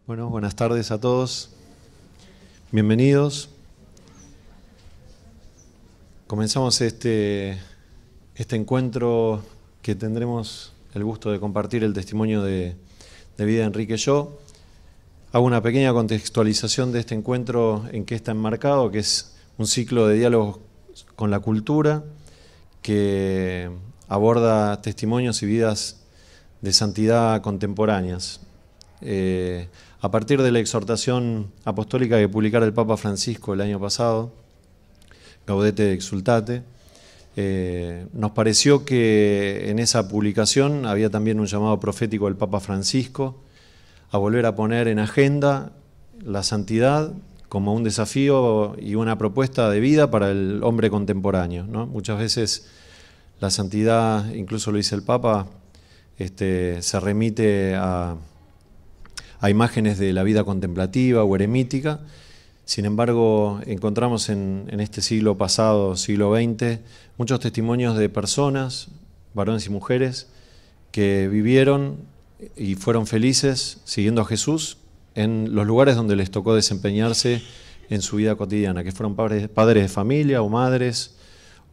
Bueno, buenas tardes a todos. Bienvenidos. Comenzamos este encuentro que tendremos el gusto de compartir el testimonio de vida de Enrique Yo. Hago una pequeña contextualización de este encuentro en que está enmarcado, que es un ciclo de diálogos con la cultura que aborda testimonios y vidas de santidad contemporáneas. A partir de la exhortación apostólica que publicara el Papa Francisco el año pasado, Gaudete et Exsultate, nos pareció que en esa publicación había también un llamado profético del Papa Francisco a volver a poner en agenda la santidad como un desafío y una propuesta de vida para el hombre contemporáneo, ¿no? Muchas veces la santidad, incluso lo dice el Papa, se remite a imágenes de la vida contemplativa o eremítica. Sin embargo, encontramos en este siglo pasado, siglo XX, muchos testimonios de personas, varones y mujeres, que vivieron y fueron felices siguiendo a Jesús en los lugares donde les tocó desempeñarse en su vida cotidiana, que fueron padres de familia o madres,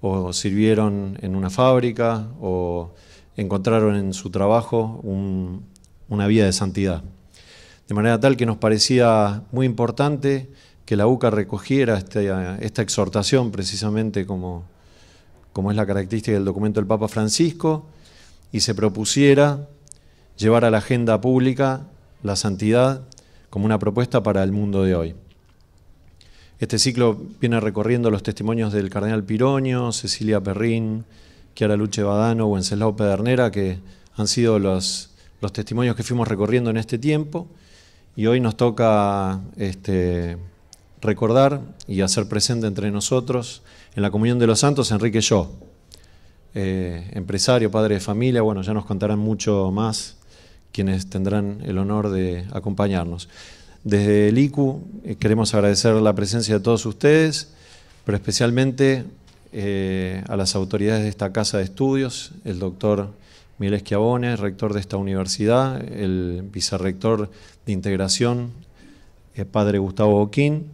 o sirvieron en una fábrica, o encontraron en su trabajo una vida de santidad. De manera tal que nos parecía muy importante que la UCA recogiera esta exhortación, precisamente como es la característica del documento del Papa Francisco, y se propusiera llevar a la agenda pública la santidad como una propuesta para el mundo de hoy. Este ciclo viene recorriendo los testimonios del cardenal Pironio, Cecilia Perrín, Chiara Luce Badano, Wenceslao Pedernera, que han sido los testimonios que fuimos recorriendo en este tiempo, y hoy nos toca recordar y hacer presente entre nosotros en la comunión de los santos Enrique Yo, empresario, padre de familia. Bueno, ya nos contarán mucho más quienes tendrán el honor de acompañarnos. Desde el ICU queremos agradecer la presencia de todos ustedes, pero especialmente a las autoridades de esta casa de estudios, el doctor Miguel Schiavone, rector de esta universidad, el vicerrector de integración, el padre Gustavo Boquín,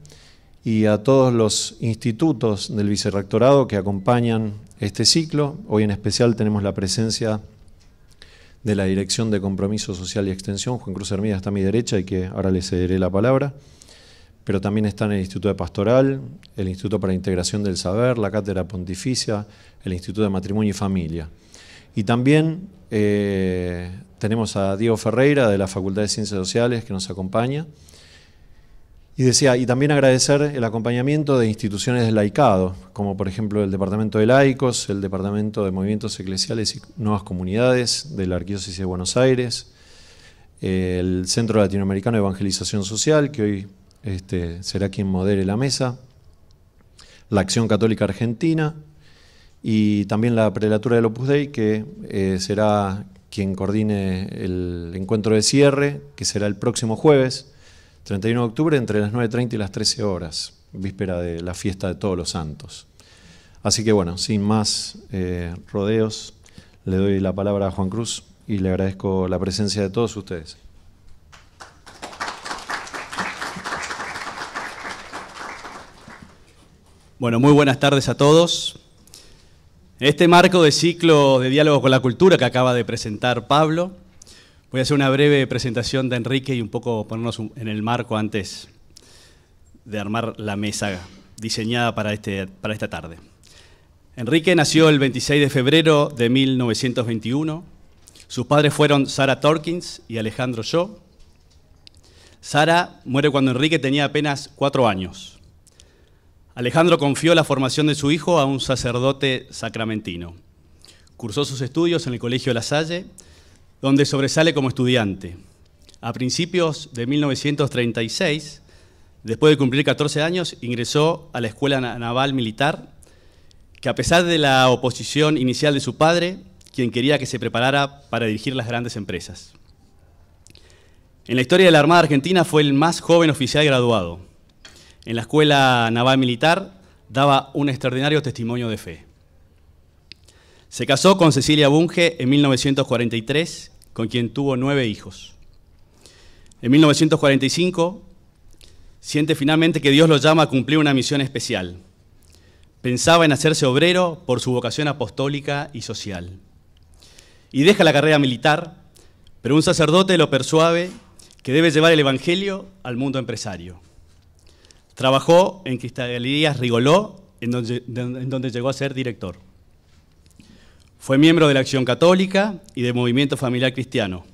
y a todos los institutos del vicerrectorado que acompañan este ciclo. Hoy en especial tenemos la presencia de la Dirección de Compromiso Social y Extensión, Juan Cruz Hermida está a mi derecha y que ahora le cederé la palabra, pero también están el Instituto de Pastoral, el Instituto para la Integración del Saber, la Cátedra Pontificia, el Instituto de Matrimonio y Familia. Y también tenemos a Diego Ferreira de la Facultad de Ciencias Sociales que nos acompaña. Y también agradecer el acompañamiento de instituciones del laicado, como por ejemplo el Departamento de Laicos, el Departamento de Movimientos Eclesiales y Nuevas Comunidades de la Arquidiócesis de Buenos Aires, el Centro Latinoamericano de Evangelización Social, que hoy será quien modere la mesa, la Acción Católica Argentina, y también la Prelatura del Opus Dei, que será quien coordine el encuentro de cierre, que será el próximo jueves, 31 de octubre, entre las 9:30 y las 13 horas, víspera de la fiesta de Todos los Santos. Así que bueno, sin más rodeos, le doy la palabra a Juan Cruz y le agradezco la presencia de todos ustedes. Bueno, muy buenas tardes a todos. En este marco de ciclo de diálogo con la cultura que acaba de presentar Pablo, voy a hacer una breve presentación de Enrique y un poco ponernos en el marco antes de armar la mesa diseñada para esta tarde. Enrique nació el 26 de febrero de 1921. Sus padres fueron Sara Torkins y Alejandro Yo. Sara muere cuando Enrique tenía apenas 4 años. Alejandro confió la formación de su hijo a un sacerdote sacramentino. Cursó sus estudios en el Colegio La Salle, donde sobresale como estudiante. A principios de 1936, después de cumplir 14 años, ingresó a la Escuela Naval Militar, que a pesar de la oposición inicial de su padre, quien quería que se preparara para dirigir las grandes empresas. En la historia de la Armada Argentina fue el más joven oficial graduado. En la Escuela Naval Militar daba un extraordinario testimonio de fe. Se casó con Cecilia Bunge en 1943, con quien tuvo 9 hijos. En 1945, siente finalmente que Dios lo llama a cumplir una misión especial. Pensaba en hacerse obrero por su vocación apostólica y social. Y deja la carrera militar, pero un sacerdote lo persuade que debe llevar el Evangelio al mundo empresario. Trabajó en Cristalerías Rigoló, en donde llegó a ser director. Fue miembro de la Acción Católica y del Movimiento Familiar Cristiano.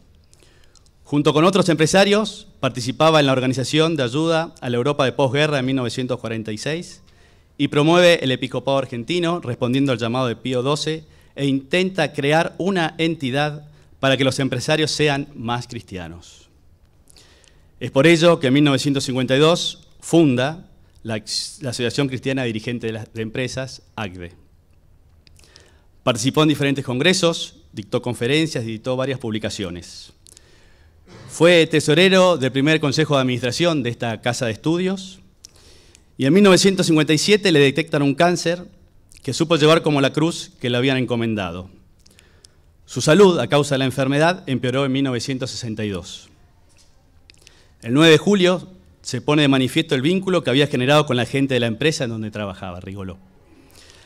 Junto con otros empresarios, participaba en la Organización de Ayuda a la Europa de Posguerra en 1946 y promueve el episcopado argentino, respondiendo al llamado de Pío XII, e intenta crear una entidad para que los empresarios sean más cristianos. Es por ello que en 1952 funda la Asociación Cristiana Dirigente de Empresas, ACDE. Participó en diferentes congresos, dictó conferencias y editó varias publicaciones. Fue tesorero del primer consejo de administración de esta casa de estudios y en 1957 le detectan un cáncer que supo llevar como la cruz que le habían encomendado. Su salud, a causa de la enfermedad, empeoró en 1962. El 9 de julio se pone de manifiesto el vínculo que había generado con la gente de la empresa en donde trabajaba, Rigoló.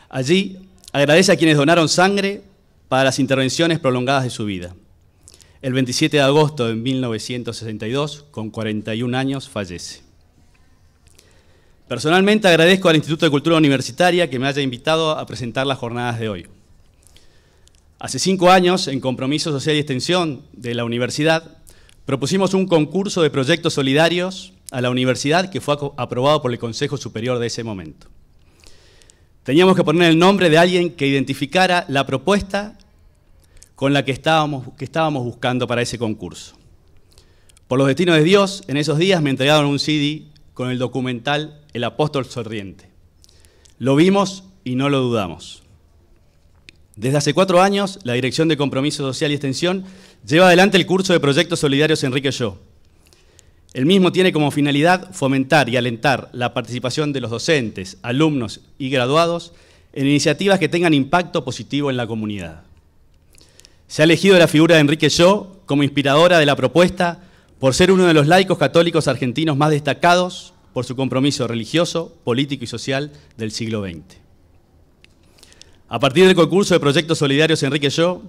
Allí agradece a quienes donaron sangre para las intervenciones prolongadas de su vida. El 27 de agosto de 1962, con 41 años, fallece. Personalmente agradezco al Instituto de Cultura Universitaria que me haya invitado a presentar las jornadas de hoy. Hace 5 años, en Compromiso Social y Extensión de la universidad, propusimos un concurso de proyectos solidarios a la universidad que fue aprobado por el Consejo Superior de ese momento. Teníamos que poner el nombre de alguien que identificara la propuesta con la que estábamos buscando para ese concurso. Por los destinos de Dios, en esos días me entregaron un CD con el documental El Apóstol Sonriente. Lo vimos y no lo dudamos. Desde hace 4 años, la Dirección de Compromiso Social y Extensión lleva adelante el curso de Proyectos Solidarios Enrique Yo. El mismo tiene como finalidad fomentar y alentar la participación de los docentes, alumnos y graduados en iniciativas que tengan impacto positivo en la comunidad. Se ha elegido la figura de Enrique Yo como inspiradora de la propuesta por ser uno de los laicos católicos argentinos más destacados por su compromiso religioso, político y social del siglo XX. A partir del concurso de Proyectos Solidarios Enrique Yo,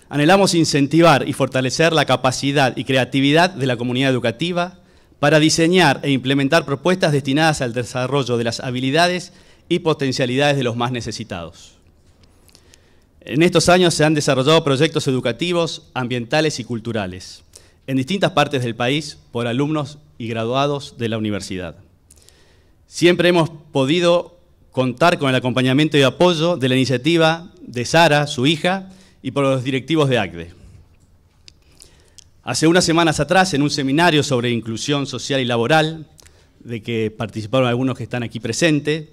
anhelamos incentivar y fortalecer la capacidad y creatividad de la comunidad educativa para diseñar e implementar propuestas destinadas al desarrollo de las habilidades y potencialidades de los más necesitados. En estos años se han desarrollado proyectos educativos, ambientales y culturales en distintas partes del país por alumnos y graduados de la universidad. Siempre hemos podido contar con el acompañamiento y apoyo de la iniciativa de Sara, su hija, y por los directivos de ACDE. Hace unas semanas atrás, en un seminario sobre inclusión social y laboral, de que participaron algunos que están aquí presentes,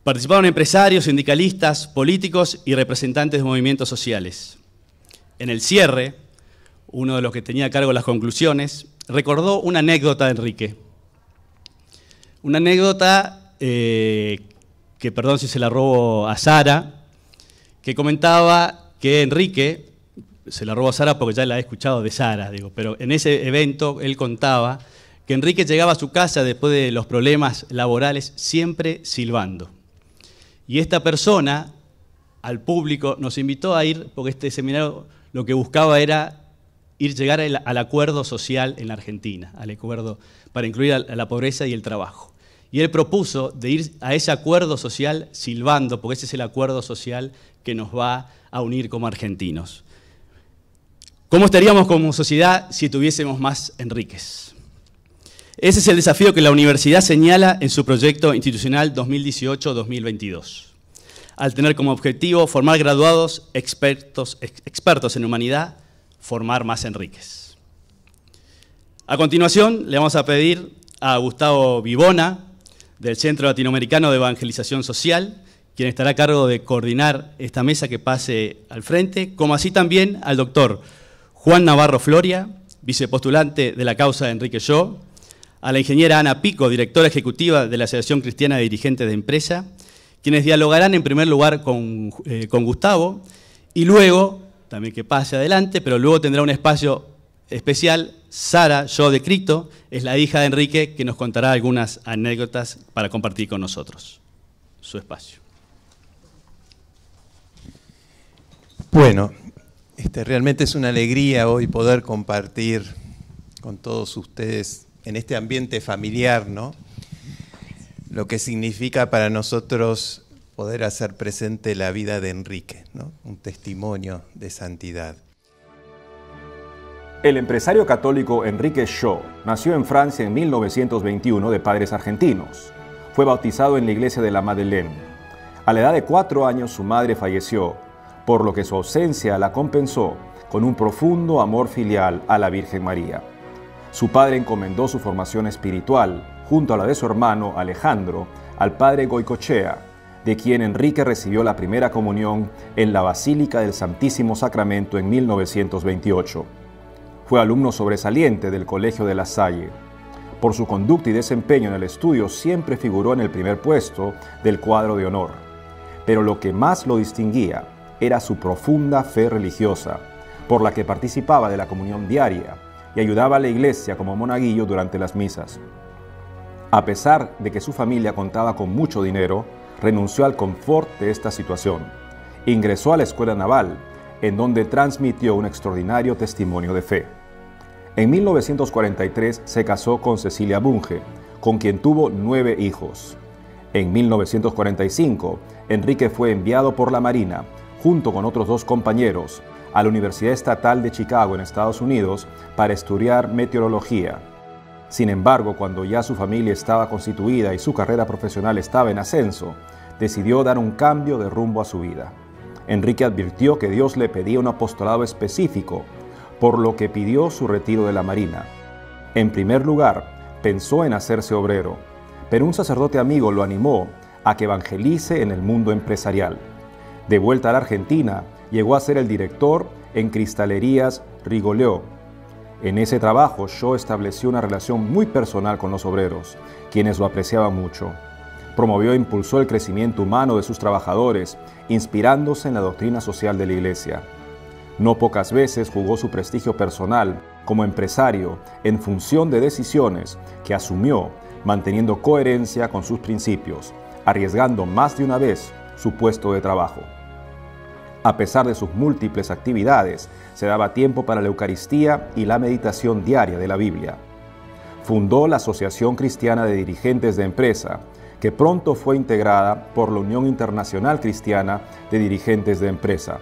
participaron empresarios, sindicalistas, políticos y representantes de movimientos sociales. En el cierre, uno de los que tenía a cargo las conclusiones, recordó una anécdota de Enrique. Una anécdota que, perdón si se la robo a Sara, que comentaba que Enrique, se la robo a Sara porque ya la he escuchado de Sara, digo, pero en ese evento él contaba que Enrique llegaba a su casa después de los problemas laborales siempre silbando. Y esta persona, al público, nos invitó a ir, porque este seminario lo que buscaba era llegar al acuerdo social en la Argentina, al acuerdo para incluir a la pobreza y el trabajo. Y él propuso de ir a ese acuerdo social silbando, porque ese es el acuerdo social que nos va a unir como argentinos. ¿Cómo estaríamos como sociedad si tuviésemos más Enríquez? Ese es el desafío que la universidad señala en su proyecto institucional 2018-2022, al tener como objetivo formar graduados expertos en humanidad, formar más Enríquez. A continuación, le vamos a pedir a Gustavo Vivona, del Centro Latinoamericano de Evangelización Social, quien estará a cargo de coordinar esta mesa, que pase al frente, como así también al doctor Juan Navarro Floria, vicepostulante de la causa de Enrique Yo, a la ingeniera Ana Pico, directora ejecutiva de la Asociación Cristiana de Dirigentes de Empresa, quienes dialogarán en primer lugar con Gustavo, y luego, también que pase adelante, pero luego tendrá un espacio especial Sara Yo de Crito es la hija de Enrique, que nos contará algunas anécdotas para compartir con nosotros. Su espacio. Bueno, realmente es una alegría hoy poder compartir con todos ustedes en este ambiente familiar, ¿no? Lo que significa para nosotros poder hacer presente la vida de Enrique, ¿no? Un testimonio de santidad. El empresario católico Enrique Shaw nació en Francia en 1921 de padres argentinos. Fue bautizado en la iglesia de la Madeleine. A la edad de 4 años su madre falleció, por lo que su ausencia la compensó con un profundo amor filial a la Virgen María. Su padre encomendó su formación espiritual, junto a la de su hermano Alejandro, al padre Goicoechea, de quien Enrique recibió la primera comunión en la Basílica del Santísimo Sacramento en 1928. Fue alumno sobresaliente del Colegio de La Salle. Por su conducta y desempeño en el estudio siempre figuró en el primer puesto del cuadro de honor. Pero lo que más lo distinguía era su profunda fe religiosa, por la que participaba de la comunión diaria y ayudaba a la iglesia como monaguillo durante las misas. A pesar de que su familia contaba con mucho dinero, renunció al confort de esta situación. Ingresó a la escuela naval, en donde transmitió un extraordinario testimonio de fe. En 1943 se casó con Cecilia Bunge, con quien tuvo 9 hijos. En 1945, Enrique fue enviado por la Marina, junto con otros 2 compañeros, a la Universidad Estatal de Chicago en Estados Unidos para estudiar meteorología. Sin embargo, cuando ya su familia estaba constituida y su carrera profesional estaba en ascenso, decidió dar un cambio de rumbo a su vida. Enrique advirtió que Dios le pedía un apostolado específico, por lo que pidió su retiro de la Marina. En primer lugar, pensó en hacerse obrero, pero un sacerdote amigo lo animó a que evangelice en el mundo empresarial. De vuelta a la Argentina, llegó a ser el director en Cristalerías Rigoleo. En ese trabajo, Shaw estableció una relación muy personal con los obreros, quienes lo apreciaban mucho. Promovió e impulsó el crecimiento humano de sus trabajadores, inspirándose en la doctrina social de la Iglesia. No pocas veces jugó su prestigio personal como empresario en función de decisiones que asumió, manteniendo coherencia con sus principios, arriesgando más de una vez su puesto de trabajo. A pesar de sus múltiples actividades, se daba tiempo para la Eucaristía y la meditación diaria de la Biblia. Fundó la Asociación Cristiana de Dirigentes de Empresa, que pronto fue integrada por la Unión Internacional Cristiana de Dirigentes de Empresa.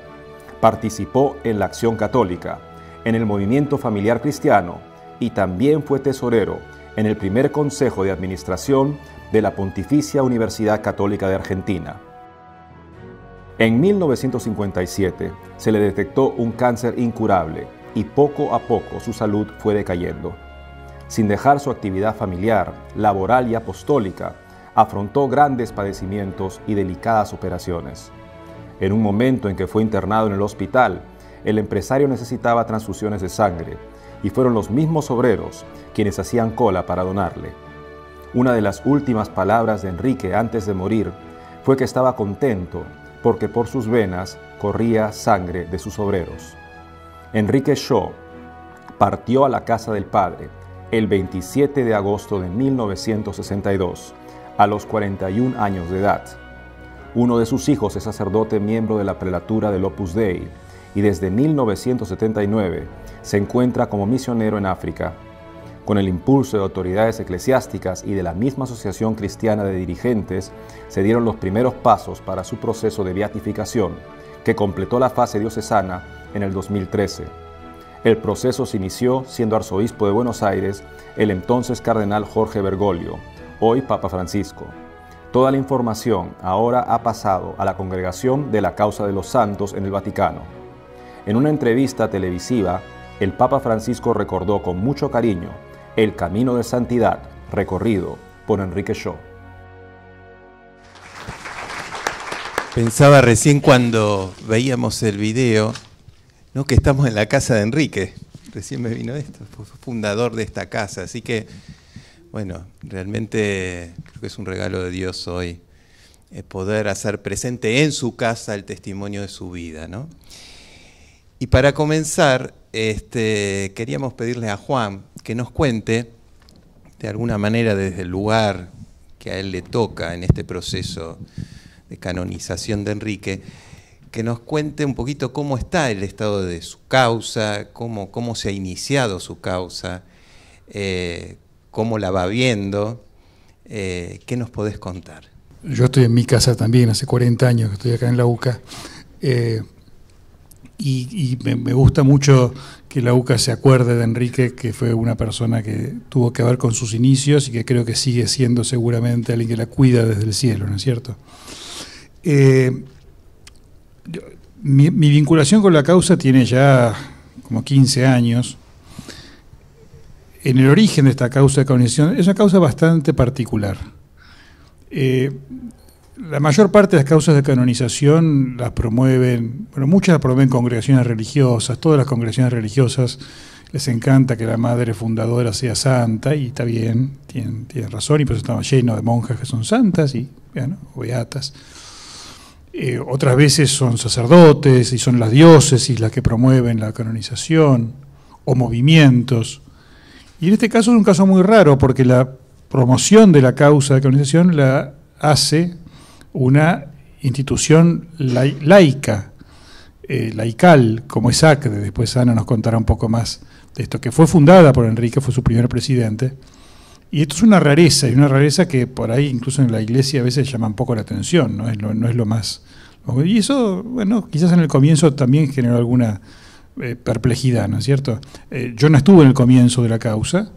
Participó en la Acción Católica, en el Movimiento Familiar Cristiano y también fue tesorero en el primer Consejo de Administración de la Pontificia Universidad Católica de Argentina. En 1957 se le detectó un cáncer incurable y poco a poco su salud fue decayendo. Sin dejar su actividad familiar, laboral y apostólica, afrontó grandes padecimientos y delicadas operaciones. En un momento en que fue internado en el hospital, el empresario necesitaba transfusiones de sangre y fueron los mismos obreros quienes hacían cola para donarle. Una de las últimas palabras de Enrique antes de morir fue que estaba contento porque por sus venas corría sangre de sus obreros. Enrique Shaw partió a la casa del Padre el 27 de agosto de 1962, a los 41 años de edad. Uno de sus hijos es sacerdote miembro de la prelatura del Opus Dei y desde 1979 se encuentra como misionero en África. Con el impulso de autoridades eclesiásticas y de la misma Asociación Cristiana de Dirigentes, se dieron los primeros pasos para su proceso de beatificación, que completó la fase diocesana en el 2013. El proceso se inició siendo arzobispo de Buenos Aires el entonces cardenal Jorge Bergoglio, hoy Papa Francisco. Toda la información ahora ha pasado a la Congregación de la Causa de los Santos en el Vaticano. En una entrevista televisiva, el Papa Francisco recordó con mucho cariño el camino de santidad recorrido por Enrique Shaw. Pensaba recién cuando veíamos el video, ¿no?, que estamos en la casa de Enrique. Recién me vino esto, fue fundador de esta casa, así que bueno, realmente creo que es un regalo de Dios hoy poder hacer presente en su casa el testimonio de su vida, ¿no? Y para comenzar, queríamos pedirle a Juan que nos cuente, de alguna manera desde el lugar que a él le toca en este proceso de canonización de Enrique, que nos cuente un poquito cómo está el estado de su causa, cómo se ha iniciado su causa, cómo la va viendo. ¿Qué nos podés contar? Yo estoy en mi casa también, hace 40 años que estoy acá en la UCA, y me gusta mucho que la UCA se acuerde de Enrique, que fue una persona que tuvo que ver con sus inicios y que creo que sigue siendo seguramente alguien que la cuida desde el cielo, ¿no es cierto? Mi vinculación con la causa tiene ya como 15 años. En el origen de esta causa de canonización es una causa bastante particular. La mayor parte de las causas de canonización las promueven, bueno, muchas las promueven congregaciones religiosas, todas las congregaciones religiosas les encanta que la madre fundadora sea santa, y está bien, tienen razón, y por eso estamos llenos de monjas que son santas y, bueno, o beatas. Otras veces son sacerdotes y son las diócesis las que promueven la canonización, o movimientos. Y en este caso es un caso muy raro, porque la promoción de la causa de canonización la hace una institución laica, laical, como es ACDE. Después Ana nos contará un poco más de esto, que fue fundada por Enrique, fue su primer presidente. Y esto es una rareza, y una rareza que por ahí incluso en la iglesia a veces llama un poco la atención, no es lo más... Y eso, bueno, quizás en el comienzo también generó alguna perplejidad, ¿no es cierto? Yo no estuve en el comienzo de la causa.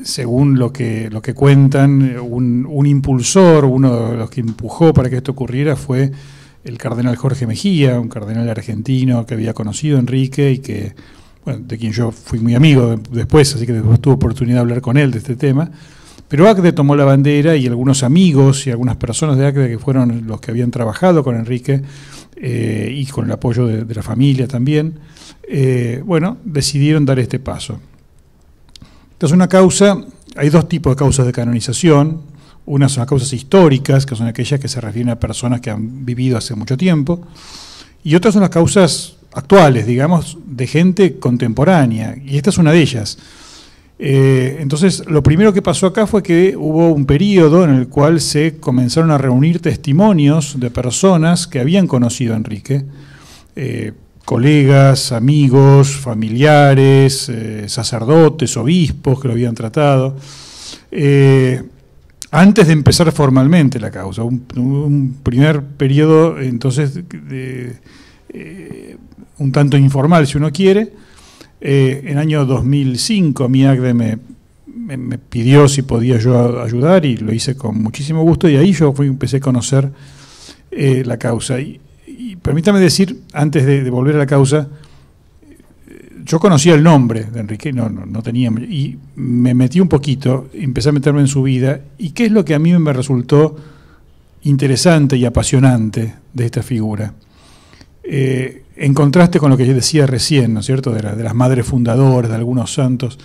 Según lo que cuentan, un impulsor, uno de los que empujó para que esto ocurriera fue el cardenal Jorge Mejía, un cardenal argentino que había conocido a Enrique y que, bueno, de quien yo fui muy amigo después, así que después tuve oportunidad de hablar con él de este tema. Pero ACDE tomó la bandera, y algunos amigos y algunas personas de ACDE, que fueron los que habían trabajado con Enrique y con el apoyo de la familia también, bueno, decidieron dar este paso. Entonces, una causa, hay dos tipos de causas de canonización. Una son las causas históricas, que son aquellas que se refieren a personas que han vivido hace mucho tiempo, y otras son las causas actuales, digamos, de gente contemporánea, y esta es una de ellas. Entonces, lo primero que pasó acá fue que hubo un periodo en el cual se comenzaron a reunir testimonios de personas que habían conocido a Enrique, colegas, amigos, familiares, sacerdotes, obispos que lo habían tratado, antes de empezar formalmente la causa. Un primer periodo, entonces, un tanto informal, si uno quiere. En el año 2005 mi ACDE me pidió si podía yo ayudar, y lo hice con muchísimo gusto, y ahí yo empecé a conocer la causa. Y permítame decir, antes de volver a la causa, yo conocía el nombre de Enrique, no tenía, y me metí un poquito, empecé a meterme en su vida, y qué es lo que a mí me resultó interesante y apasionante de esta figura. En contraste con lo que yo decía recién, ¿no es cierto?, de las madres fundadoras, de algunos santos,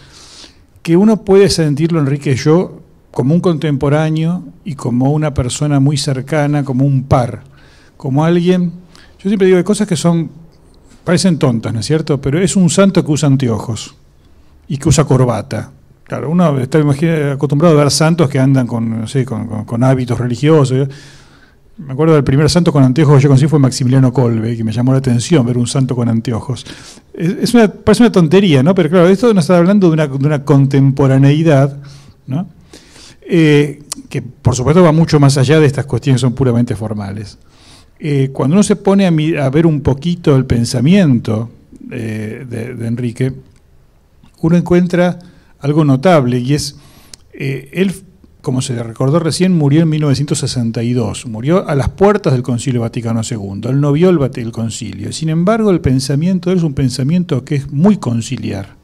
que uno puede sentirlo, Enrique y yo, como un contemporáneo y como una persona muy cercana, como un par, como alguien. Yo siempre digo, hay cosas que parecen tontas, ¿no es cierto?, pero es un santo que usa anteojos y que usa corbata. Claro, uno está acostumbrado a ver santos que andan con, no sé, con hábitos religiosos. Me acuerdo del primer santo con anteojos que yo conocí fue Maximiliano Kolbe, que me llamó la atención ver un santo con anteojos. Parece una tontería, ¿no? Pero claro, esto nos está hablando de una contemporaneidad, ¿no? Que por supuesto va mucho más allá de estas cuestiones que son puramente formales. Cuando uno se pone a ver un poquito el pensamiento de Enrique, uno encuentra algo notable, y es, él, como se le recordó recién, murió en 1962, murió a las puertas del Concilio Vaticano II, él no vio el concilio. Sin embargo, el pensamiento de él es un pensamiento que es muy conciliar.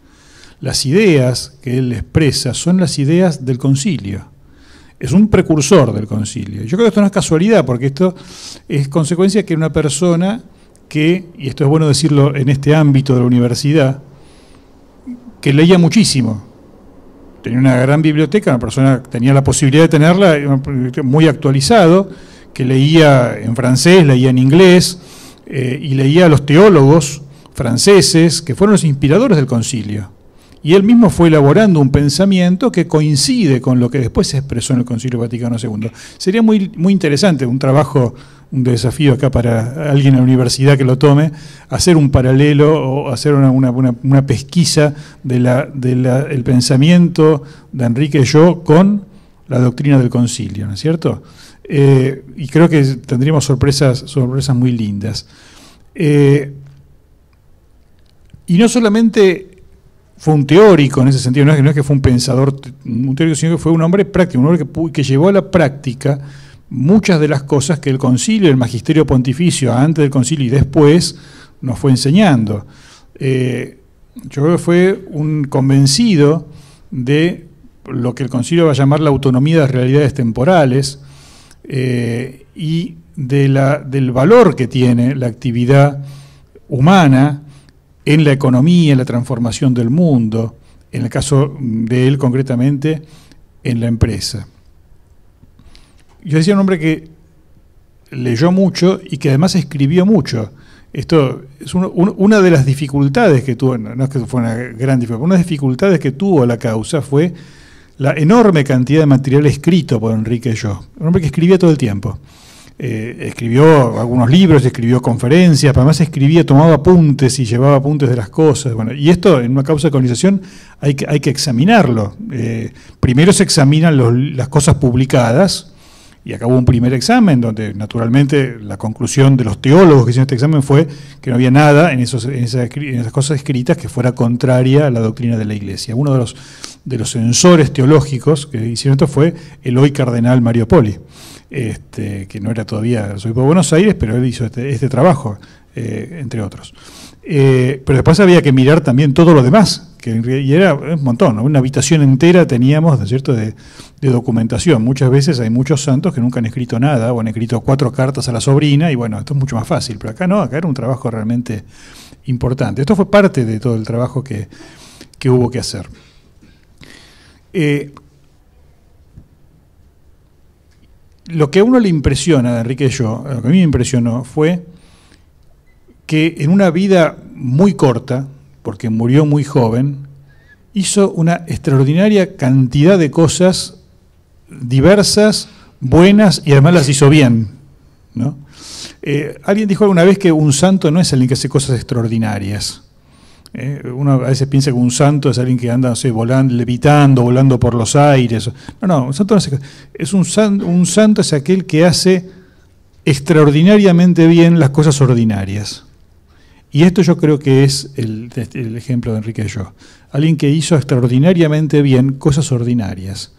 Las ideas que él expresa son las ideas del concilio. Es un precursor del concilio. Yo creo que esto no es casualidad, porque esto es consecuencia de que una persona que, y esto es bueno decirlo en este ámbito de la universidad, que leía muchísimo. Tenía una gran biblioteca, una persona que tenía la posibilidad de tenerla, muy actualizado, que leía en francés, leía en inglés, y leía a los teólogos franceses, que fueron los inspiradores del concilio. Y él mismo fue elaborando un pensamiento que coincide con lo que después se expresó en el Concilio Vaticano II. Sería muy interesante un trabajo, un desafío acá para alguien en la universidad que lo tome, hacer un paralelo o hacer una pesquisa del pensamiento de Enrique Yo con la doctrina del concilio, ¿no es cierto? Y creo que tendríamos sorpresas muy lindas. Y no solamente fue un teórico en ese sentido, no es que fue un pensador, un teórico, sino que fue un hombre práctico, un hombre que llevó a la práctica muchas de las cosas que el concilio, el magisterio pontificio, antes del concilio y después, nos fue enseñando. Yo creo que fue un convencido de lo que el concilio va a llamar la autonomía de las realidades temporales y del valor que tiene la actividad humana en la economía, en la transformación del mundo, en el caso de él concretamente, en la empresa. Yo decía un hombre que leyó mucho y que además escribió mucho. Esto es una de las dificultades que tuvo, no es que fue una gran dificultad, una de las dificultades que tuvo la causa fue la enorme cantidad de material escrito por Enrique Yo. Un hombre que escribía todo el tiempo. Escribió algunos libros, escribió conferencias, pero además escribía, tomaba apuntes y llevaba apuntes de las cosas. Bueno, y esto en una causa de colonización hay que examinarlo. Primero se examinan las cosas publicadas, y acá hubo un primer examen donde naturalmente la conclusión de los teólogos que hicieron este examen fue que no había nada en esas cosas escritas que fuera contraria a la doctrina de la Iglesia. Uno de los censores teológicos que hicieron esto fue el hoy cardenal Mario Poli. Que no era todavía arzobispo de Buenos Aires, pero él hizo este trabajo, entre otros. Pero después había que mirar también todo lo demás, y era un montón, ¿no? Una habitación entera teníamos, ¿no es cierto?, de documentación. Muchas veces hay muchos santos que nunca han escrito nada, o han escrito 4 cartas a la sobrina, y bueno, esto es mucho más fácil, pero acá no, acá era un trabajo realmente importante. Esto fue parte de todo el trabajo que hubo que hacer. Lo que a uno le impresiona de Enrique Yo, lo que a mí me impresionó, fue que en una vida muy corta, porque murió muy joven, hizo una extraordinaria cantidad de cosas diversas, buenas, y además las hizo bien, ¿no? Alguien dijo alguna vez que un santo no es alguien que hace cosas extraordinarias. Uno a veces piensa que un santo es alguien que anda, no sé, volando, levitando, volando por los aires. No, un santo no es un santo es aquel que hace extraordinariamente bien las cosas ordinarias. Y esto yo creo que es el ejemplo de Enrique Yo. Alguien que hizo extraordinariamente bien cosas ordinarias,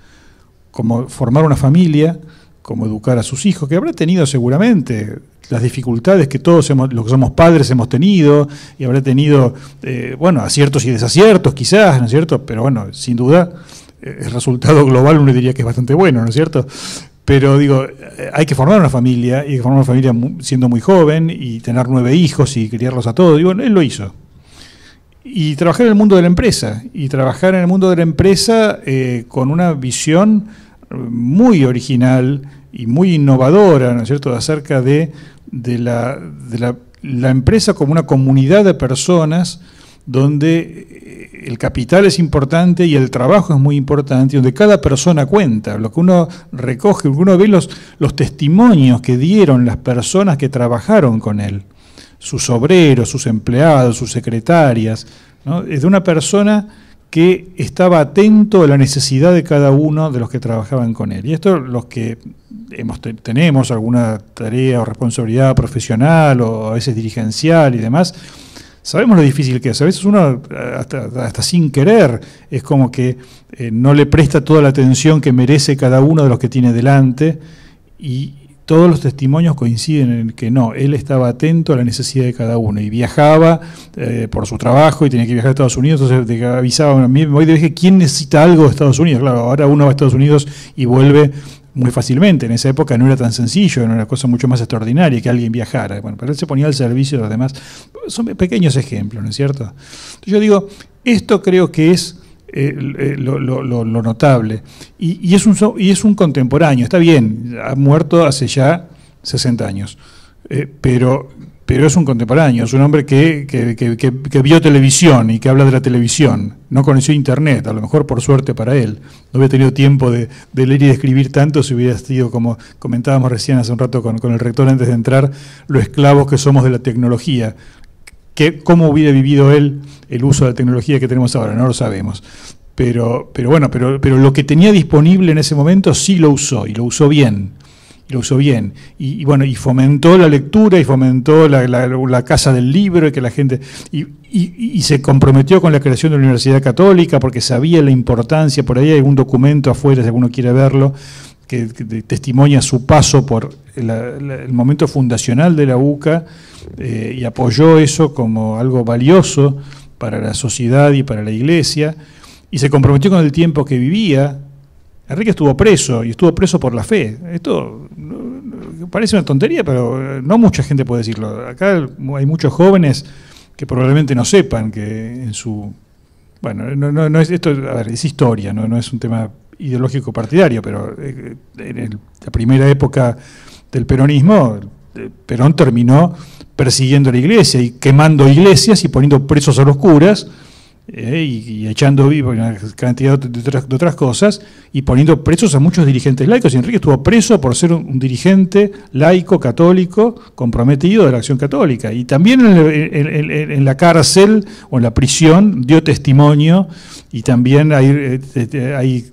como formar una familia, como educar a sus hijos, que habrá tenido seguramente las dificultades que todos los que somos padres hemos tenido, y habrá tenido, aciertos y desaciertos quizás, ¿no es cierto? Pero bueno, sin duda, el resultado global uno diría que es bastante bueno, ¿no es cierto? Pero digo, hay que formar una familia, y hay que formar una familia siendo muy joven, y tener 9 hijos y criarlos a todos. Digo, él lo hizo. Y trabajar en el mundo de la empresa, con una visión muy original y muy innovadora, ¿no es cierto?, acerca de la empresa como una comunidad de personas donde el capital es importante y el trabajo es muy importante, donde cada persona cuenta. Lo que uno recoge, lo que uno ve los testimonios que dieron las personas que trabajaron con él, sus obreros, sus empleados, sus secretarias, ¿no? Es de una persona que estaba atento a la necesidad de cada uno de los que trabajaban con él. Y esto, los que tenemos alguna tarea o responsabilidad profesional o a veces dirigencial y demás, sabemos lo difícil que es. A veces uno, hasta sin querer, es como que no le presta toda la atención que merece cada uno de los que tiene delante, y todos los testimonios coinciden en que no, él estaba atento a la necesidad de cada uno y viajaba por su trabajo y tenía que viajar a Estados Unidos, entonces avisaba, me voy de viaje, ¿quién necesita algo de Estados Unidos? Claro, ahora uno va a Estados Unidos y vuelve muy fácilmente. En esa época no era tan sencillo, era una cosa mucho más extraordinaria que alguien viajara. Bueno, pero él se ponía al servicio de los demás. Son pequeños ejemplos, ¿no es cierto? Entonces yo digo, esto creo que es lo notable. Y es un contemporáneo, está bien, ha muerto hace ya 60 años, pero pero es un contemporáneo, es un hombre que vio televisión y que habla de la televisión, no conoció Internet, a lo mejor por suerte para él, no hubiera tenido tiempo de leer y de escribir tanto si hubiera sido, como comentábamos recién hace un rato con el rector antes de entrar, lo esclavos que somos de la tecnología. ¿Cómo hubiera vivido él el uso de la tecnología que tenemos ahora? No lo sabemos. Pero lo que tenía disponible en ese momento sí lo usó, y lo usó bien. Y fomentó la lectura, y fomentó la casa del libro, y que la gente y se comprometió con la creación de la Universidad Católica, porque sabía la importancia. Por ahí hay un documento afuera, si alguno quiere verlo, que testimonia su paso por el momento fundacional de la UCA, y apoyó eso como algo valioso para la sociedad y para la Iglesia, y se comprometió con el tiempo que vivía. Enrique estuvo preso, y estuvo preso por la fe. Esto parece una tontería, pero no mucha gente puede decirlo. Acá hay muchos jóvenes que probablemente no sepan que en su... Bueno, no es esto, a ver, es historia, no es un tema ideológico partidario, pero en la primera época del peronismo, Perón terminó persiguiendo a la Iglesia y quemando iglesias y poniendo presos a los curas, y echando vivo una cantidad de otras cosas, y poniendo presos a muchos dirigentes laicos. Y Enrique estuvo preso por ser un dirigente laico, católico, comprometido de la acción católica. Y también en la cárcel o en la prisión dio testimonio, y también hay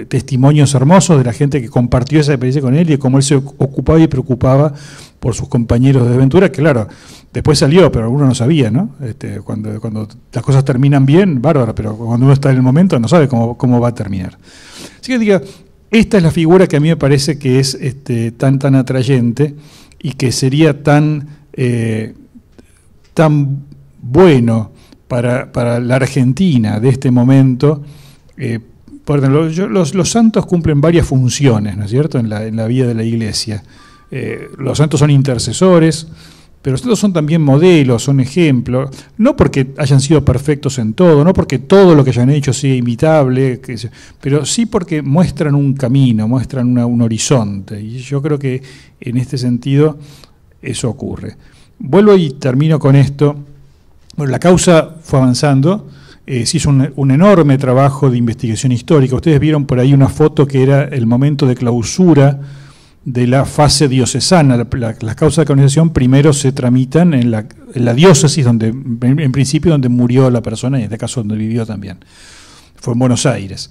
testimonios hermosos de la gente que compartió esa experiencia con él, y de cómo él se ocupaba y preocupaba por sus compañeros de aventura, que claro, después salió, pero uno no sabía, ¿no? Cuando las cosas terminan bien, bárbaro, pero cuando uno está en el momento no sabe cómo va a terminar. Así que diga, esta es la figura que a mí me parece que es tan atrayente, y que sería tan bueno para la Argentina de este momento. Por ejemplo, los santos cumplen varias funciones, ¿no es cierto?, en la vida de la Iglesia. Los santos son intercesores, pero los santos son también modelos, son ejemplos, no porque hayan sido perfectos en todo, no porque todo lo que hayan hecho sea imitable, pero sí porque muestran un camino, muestran un horizonte, y yo creo que en este sentido eso ocurre. Vuelvo y termino con esto. Bueno, la causa fue avanzando, se hizo un enorme trabajo de investigación histórica. Ustedes vieron por ahí una foto que era el momento de clausura de la fase diocesana. Las causas de canonización primero se tramitan en la diócesis, donde en principio donde murió la persona, y en este caso donde vivió también. Fue en Buenos Aires.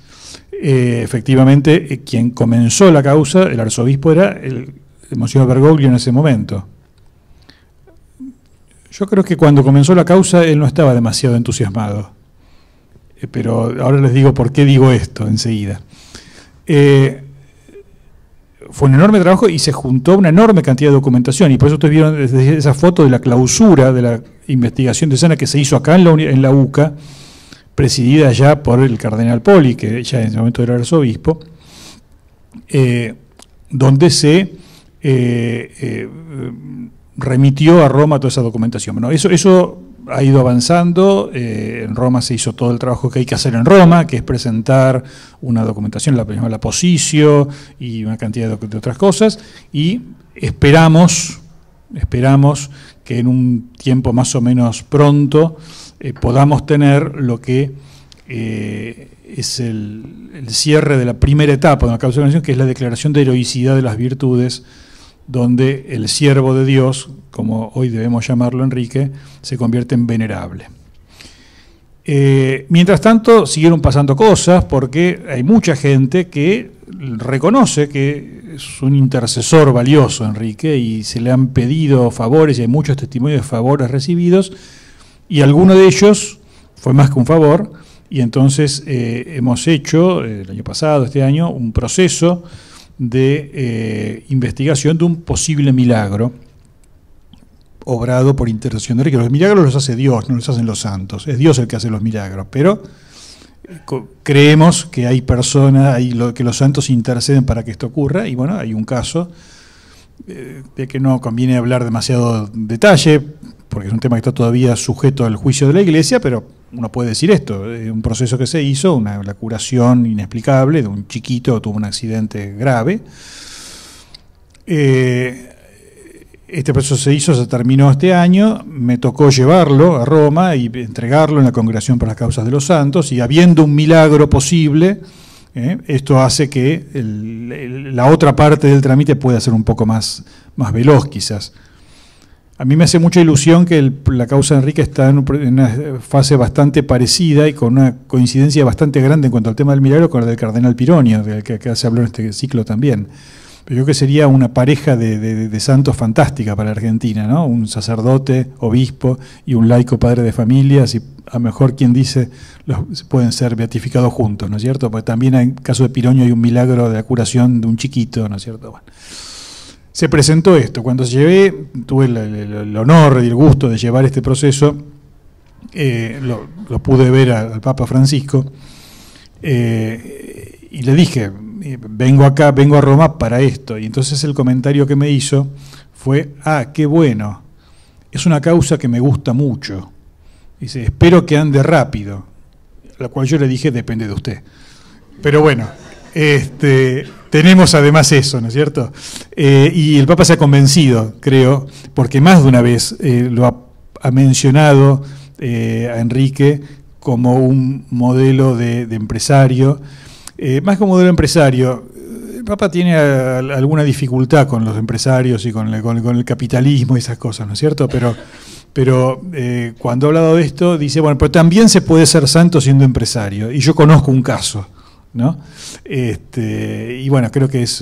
Efectivamente, quien comenzó la causa, el arzobispo, era el Monseñor Bergoglio en ese momento. Yo creo que cuando comenzó la causa él no estaba demasiado entusiasmado, pero ahora les digo por qué digo esto enseguida. Fue un enorme trabajo y se juntó una enorme cantidad de documentación, y por eso ustedes vieron desde esa foto de la clausura de la investigación diocesana que se hizo acá en la UCA, presidida ya por el cardenal Poli, que ya en ese momento era arzobispo, donde se remitió a Roma toda esa documentación. Bueno, eso ha ido avanzando. En Roma se hizo todo el trabajo que hay que hacer en Roma, que es presentar una documentación, la Positio y una cantidad de otras cosas, y esperamos que en un tiempo más o menos pronto podamos tener lo que es el cierre de la primera etapa de la causa de canonización, que es la declaración de heroicidad de las virtudes, donde el siervo de Dios, como hoy debemos llamarlo Enrique, se convierte en venerable. Mientras tanto, siguieron pasando cosas, porque hay mucha gente que reconoce que es un intercesor valioso, Enrique, y se le han pedido favores, y hay muchos testimonios de favores recibidos, y alguno de ellos fue más que un favor, y entonces hemos hecho, el año pasado, este año, un proceso de investigación de un posible milagro obrado por intercesión de Enrique. Los milagros los hace Dios, no los hacen los santos, es Dios el que hace los milagros, pero creemos que hay personas, que los santos interceden para que esto ocurra, y bueno, hay un caso de que no conviene hablar demasiado detalle, porque es un tema que está todavía sujeto al juicio de la Iglesia, pero uno puede decir esto: un proceso que se hizo, la curación inexplicable de un chiquito que tuvo un accidente grave, Este proceso se terminó este año, me tocó llevarlo a Roma y entregarlo en la Congregación para las Causas de los Santos, y habiendo un milagro posible, esto hace que la otra parte del trámite pueda ser un poco más veloz quizás. A mí me hace mucha ilusión que la causa de Enrique está en una fase bastante parecida y con una coincidencia bastante grande en cuanto al tema del milagro con la del cardenal Pironio, del que acá se habló en este ciclo también. Pero yo creo que sería una pareja de santos fantástica para Argentina, ¿no? Un sacerdote, obispo y un laico padre de familia, si a lo mejor quien dice pueden ser beatificados juntos, ¿no es cierto? Porque también en el caso de Pironio hay un milagro de la curación de un chiquito, ¿no es cierto? Bueno. Se presentó esto. Cuando tuve el honor y el gusto de llevar este proceso, lo pude ver al Papa Francisco, y le dije, vengo a Roma para esto. Y entonces el comentario que me hizo fue, qué bueno, es una causa que me gusta mucho. Dice, espero que ande rápido. A la cual yo le dije, depende de usted. Pero bueno, tenemos además eso, ¿no es cierto? Y el Papa se ha convencido, creo, porque más de una vez lo ha mencionado a Enrique como un modelo de empresario. Más que un modelo empresario, el Papa tiene alguna dificultad con los empresarios y con el capitalismo y esas cosas, ¿no es cierto? Pero cuando ha hablado de esto, dice, bueno, pero también se puede ser santo siendo empresario. Y yo conozco un caso, ¿no? Y bueno, creo que es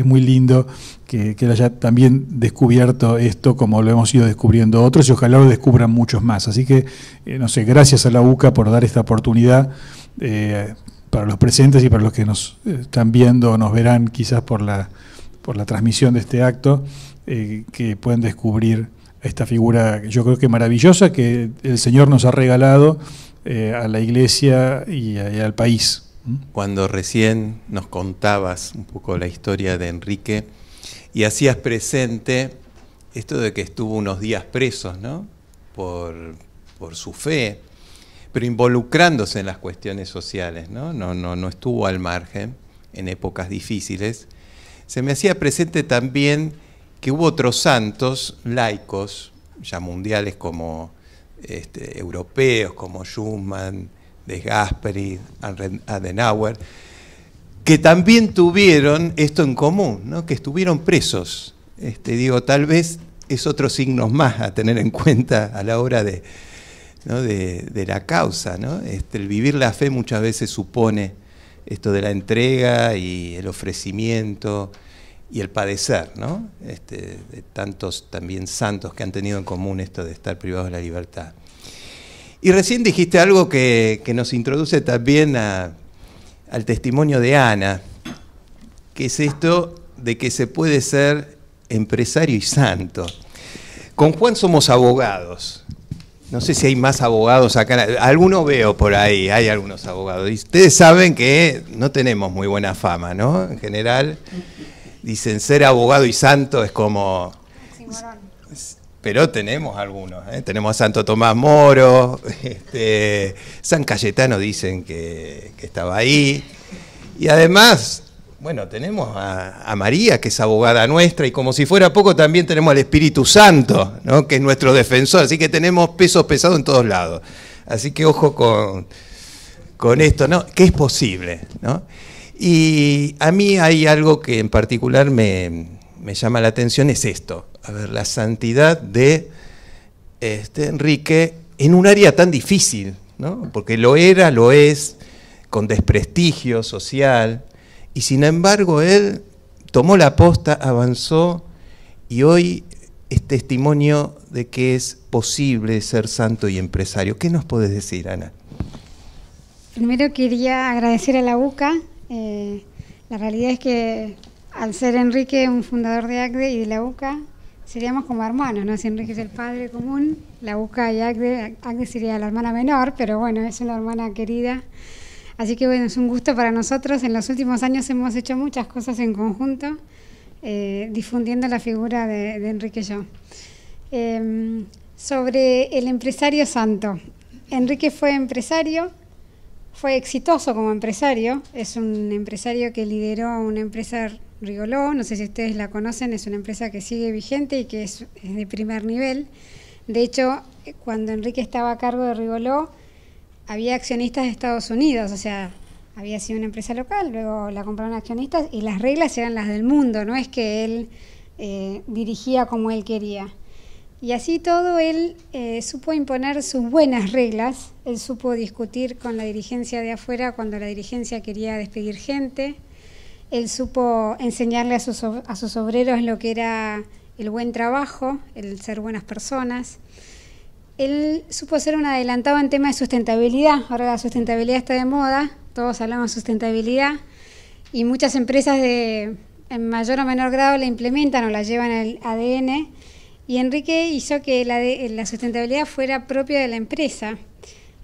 muy lindo que él haya también descubierto esto como lo hemos ido descubriendo otros, y ojalá lo descubran muchos más. Así que, no sé, gracias a la UCA por dar esta oportunidad para los presentes y para los que nos están viendo o nos verán quizás por la transmisión de este acto, que pueden descubrir esta figura, yo creo que maravillosa, que el Señor nos ha regalado a la Iglesia y al país. Cuando recién nos contabas un poco la historia de Enrique y hacías presente esto de que estuvo unos días presos, ¿no? por su fe, pero involucrándose en las cuestiones sociales, ¿no? No estuvo al margen en épocas difíciles. Se me hacía presente también que hubo otros santos laicos, ya mundiales como europeos, como Schumann, de Gasperi, Adenauer, que también tuvieron esto en común, ¿no? Que estuvieron presos. Tal vez es otro signo más a tener en cuenta a la hora de la causa, ¿no? El vivir la fe muchas veces supone esto de la entrega y el ofrecimiento y el padecer, ¿no? De tantos también santos que han tenido en común esto de estar privados de la libertad. Y recién dijiste algo que nos introduce también al testimonio de Ana, que es esto de que se puede ser empresario y santo. Con Juan somos abogados. No sé si hay más abogados acá. Alguno veo por ahí, hay algunos abogados. Y ustedes saben que no tenemos muy buena fama, ¿no? En general, dicen ser abogado y santo es como... Pero tenemos algunos, tenemos a Santo Tomás Moro, San Cayetano dicen que estaba ahí, y además, bueno, tenemos a María, que es abogada nuestra, y como si fuera poco también tenemos al Espíritu Santo, ¿no? Que es nuestro defensor, así que tenemos pesos pesados en todos lados. Así que ojo con esto, ¿no? Que es posible, ¿no? Y a mí hay algo que en particular me llama la atención, es esto. A ver, la santidad de Enrique en un área tan difícil, ¿no? Porque lo es, con desprestigio social, y sin embargo él tomó la posta, avanzó, y hoy es testimonio de que es posible ser santo y empresario. ¿Qué nos podés decir, Ana? Primero quería agradecer a la UCA. La realidad es que al ser Enrique un fundador de ACDE y de la UCA, seríamos como hermanos, ¿no? Si Enrique es el padre común, la UCA y ACDE sería la hermana menor, pero bueno, es una hermana querida. Así que bueno, es un gusto para nosotros. En los últimos años hemos hecho muchas cosas en conjunto, difundiendo la figura de Enrique Yo. Sobre el empresario santo. Enrique fue empresario, fue exitoso como empresario, es un empresario que lideró una empresa Rigoló, no sé si ustedes la conocen, es una empresa que sigue vigente y que es de primer nivel. De hecho, cuando Enrique estaba a cargo de Rigoló, había accionistas de Estados Unidos, o sea, había sido una empresa local, luego la compraron accionistas y las reglas eran las del mundo, no es que él dirigía como él quería. Y así todo, él supo imponer sus buenas reglas, él supo discutir con la dirigencia de afuera cuando la dirigencia quería despedir gente, él supo enseñarle a sus obreros lo que era el buen trabajo, el ser buenas personas. Él supo ser un adelantado en tema de sustentabilidad. Ahora la sustentabilidad está de moda, todos hablamos de sustentabilidad y muchas empresas en mayor o menor grado la implementan o la llevan al ADN. Y Enrique hizo que la sustentabilidad fuera propia de la empresa.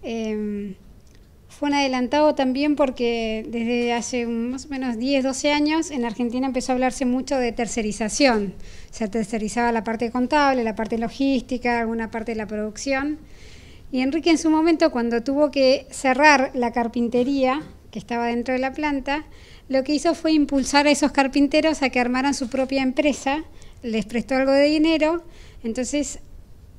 Fue un adelantado también porque desde hace más o menos 10, 12 años en Argentina empezó a hablarse mucho de tercerización. Se tercerizaba la parte contable, la parte logística, alguna parte de la producción. Y Enrique en su momento, cuando tuvo que cerrar la carpintería que estaba dentro de la planta, lo que hizo fue impulsar a esos carpinteros a que armaran su propia empresa, les prestó algo de dinero, entonces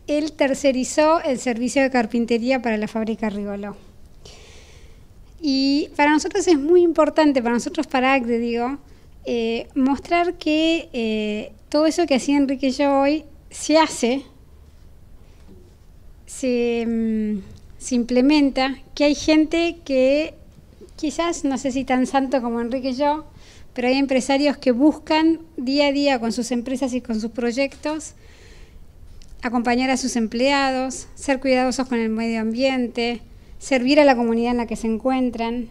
él tercerizó el servicio de carpintería para la fábrica Rigoló. Y para nosotros es muy importante, para nosotros, para ACDE, digo, mostrar que todo eso que hacía Enrique y yo hoy se hace, se implementa, que hay gente que quizás, no sé si tan santo como Enrique y yo, pero hay empresarios que buscan día a día con sus empresas y con sus proyectos acompañar a sus empleados, ser cuidadosos con el medio ambiente, servir a la comunidad en la que se encuentran.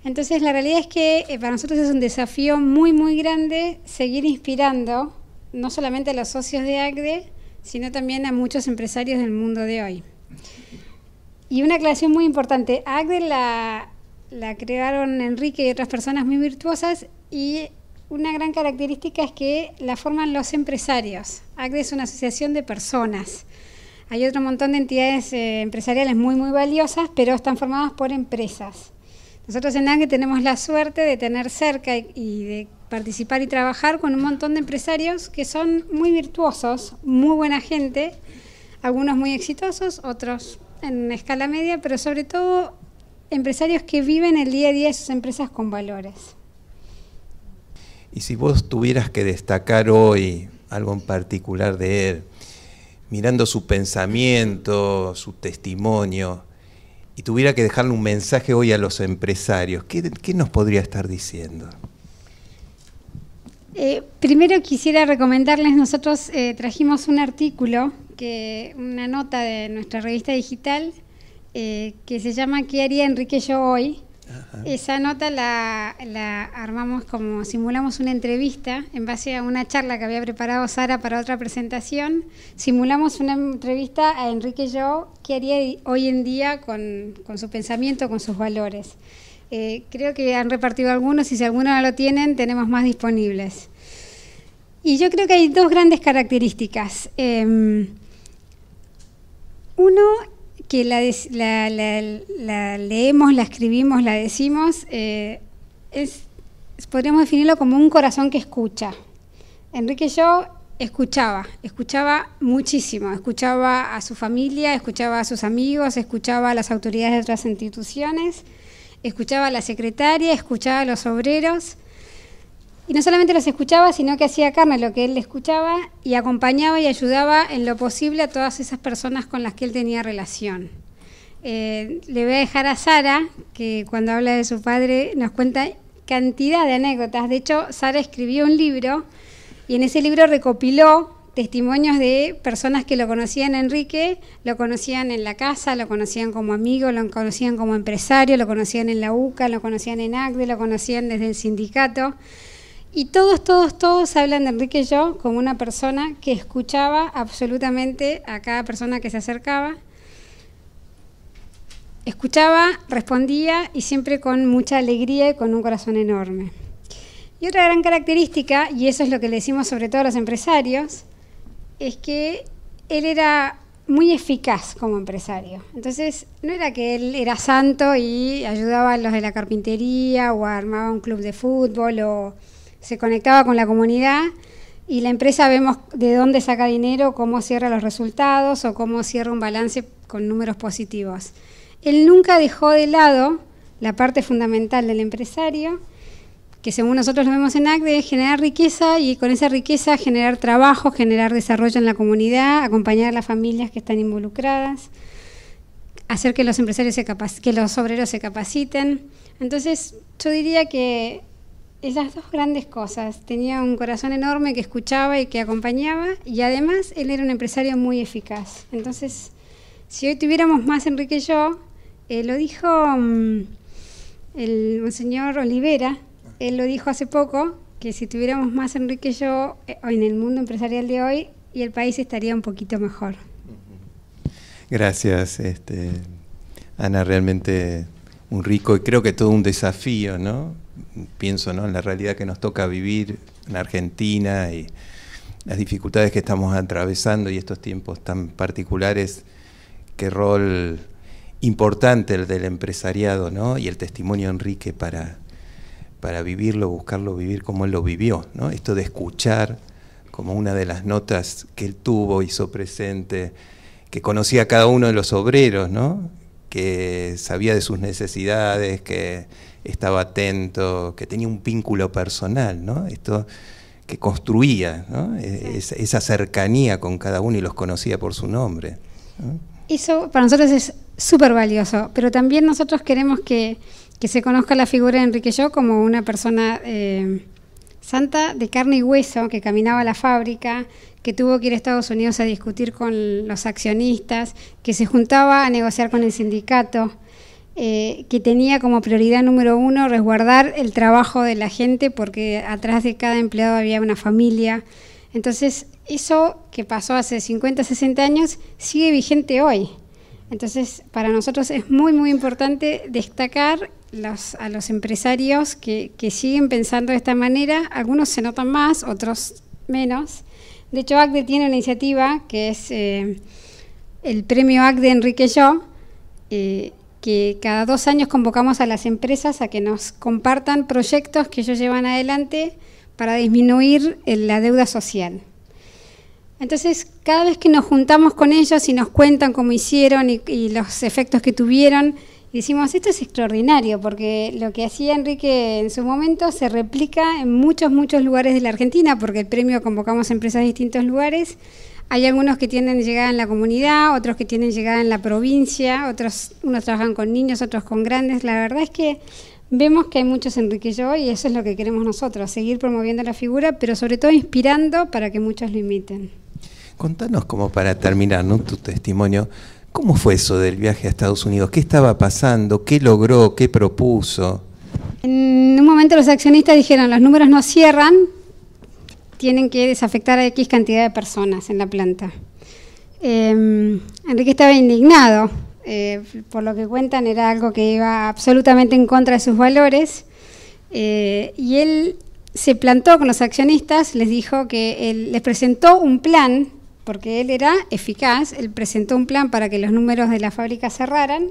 Entonces la realidad es que para nosotros es un desafío muy muy grande seguir inspirando no solamente a los socios de ACDE, sino también a muchos empresarios del mundo de hoy. Y una aclaración muy importante, ACDE la crearon Enrique y otras personas muy virtuosas, y una gran característica es que la forman los empresarios. ACDE es una asociación de personas. Hay otro montón de entidades empresariales muy, muy valiosas, pero están formadas por empresas. Nosotros en ACDE tenemos la suerte de tener cerca y de participar y trabajar con un montón de empresarios que son muy virtuosos, muy buena gente, algunos muy exitosos, otros en escala media, pero sobre todo empresarios que viven el día a día de sus empresas con valores. Y si vos tuvieras que destacar hoy algo en particular de él, mirando su pensamiento, su testimonio, y tuviera que dejarle un mensaje hoy a los empresarios, ¿qué nos podría estar diciendo? Primero quisiera recomendarles, nosotros trajimos un artículo, una nota de nuestra revista digital, que se llama ¿Qué haría Enrique yo hoy? Ajá. Esa nota la armamos como simulamos una entrevista en base a una charla que había preparado Sara para otra presentación. Simulamos una entrevista a Enrique y yo, ¿qué haría hoy en día con su pensamiento, con sus valores? Creo que han repartido algunos, y si alguno no lo tienen, tenemos más disponibles. Y yo creo que hay dos grandes características. Uno, que la leemos, la escribimos, la decimos, podríamos definirlo como un corazón que escucha. Enrique y yo escuchaba muchísimo, escuchaba a su familia, escuchaba a sus amigos, escuchaba a las autoridades de otras instituciones, escuchaba a la secretaria, escuchaba a los obreros, y no solamente los escuchaba, sino que hacía carne lo que él escuchaba y acompañaba y ayudaba en lo posible a todas esas personas con las que él tenía relación. Le voy a dejar a Sara, que cuando habla de su padre nos cuenta cantidad de anécdotas. De hecho, Sara escribió un libro y en ese libro recopiló testimonios de personas que lo conocían a Enrique, lo conocían en la casa, lo conocían como amigo, lo conocían como empresario, lo conocían en la UCA, lo conocían en ACDE, lo conocían desde el sindicato. Y todos hablan de Enrique y yo como una persona que escuchaba absolutamente a cada persona que se acercaba. Escuchaba, respondía y siempre con mucha alegría y con un corazón enorme. Y otra gran característica, y eso es lo que le decimos sobre todo a los empresarios, es que él era muy eficaz como empresario. Entonces, no era que él era santo y ayudaba a los de la carpintería o armaba un club de fútbol o se conectaba con la comunidad y la empresa vemos de dónde saca dinero, cómo cierra los resultados o cómo cierra un balance con números positivos. Él nunca dejó de lado la parte fundamental del empresario, que según nosotros lo vemos en ACDE, es generar riqueza y con esa riqueza generar trabajo, generar desarrollo en la comunidad, acompañar a las familias que están involucradas, hacer que los empresarios que los obreros se capaciten. Entonces, yo diría que esas dos grandes cosas. Tenía un corazón enorme que escuchaba y que acompañaba, y además él era un empresario muy eficaz. Entonces, si hoy tuviéramos más Enrique y yo, lo dijo el monseñor Olivera, él lo dijo hace poco, que si tuviéramos más Enrique y yo en el mundo empresarial de hoy, y el país estaría un poquito mejor. Gracias, Ana, realmente un rico y creo que todo un desafío, ¿no? Pienso, ¿no?, en la realidad que nos toca vivir en Argentina y las dificultades que estamos atravesando y estos tiempos tan particulares, qué rol importante el del empresariado, ¿no?, y el testimonio de Enrique para vivirlo, buscarlo vivir como él lo vivió, ¿no? Esto de escuchar como una de las notas que él tuvo, hizo presente, que conocía a cada uno de los obreros, ¿no?, que sabía de sus necesidades, que estaba atento, que tenía un vínculo personal, ¿no? Esto que construía, ¿no?, esa cercanía con cada uno y los conocía por su nombre, ¿no? Eso para nosotros es súper valioso, pero también nosotros queremos que se conozca la figura de Enrique Yo como una persona santa de carne y hueso, que caminaba a la fábrica, que tuvo que ir a Estados Unidos a discutir con los accionistas, que se juntaba a negociar con el sindicato, que tenía como prioridad número uno resguardar el trabajo de la gente, porque atrás de cada empleado había una familia. Entonces, eso que pasó hace 50, 60 años sigue vigente hoy. Entonces, para nosotros es muy, muy importante destacar a los empresarios que siguen pensando de esta manera. Algunos se notan más, otros menos. De hecho, ACDE tiene una iniciativa que es el premio ACDE Enrique Yo, que cada 2 años convocamos a las empresas a que nos compartan proyectos que ellos llevan adelante para disminuir la deuda social. Entonces, cada vez que nos juntamos con ellos y nos cuentan cómo hicieron y los efectos que tuvieron, y decimos, esto es extraordinario, porque lo que hacía Enrique en su momento se replica en muchos, muchos lugares de la Argentina, porque el premio convocamos a empresas de distintos lugares. Hay algunos que tienen llegada en la comunidad, otros que tienen llegada en la provincia, unos trabajan con niños, otros con grandes. La verdad es que vemos que hay muchos Enrique y Yo, y eso es lo que queremos nosotros, seguir promoviendo la figura, pero sobre todo inspirando para que muchos lo imiten. Contanos, como para terminar, ¿no?, tu testimonio, ¿cómo fue eso del viaje a Estados Unidos? ¿Qué estaba pasando? ¿Qué logró? ¿Qué propuso? En un momento los accionistas dijeron, los números no cierran, tienen que desafectar a X cantidad de personas en la planta. Enrique estaba indignado, por lo que cuentan era algo que iba absolutamente en contra de sus valores, y él se plantó con los accionistas, les dijo que él les presentó un plan, porque él era eficaz, él presentó un plan para que los números de la fábrica cerraran,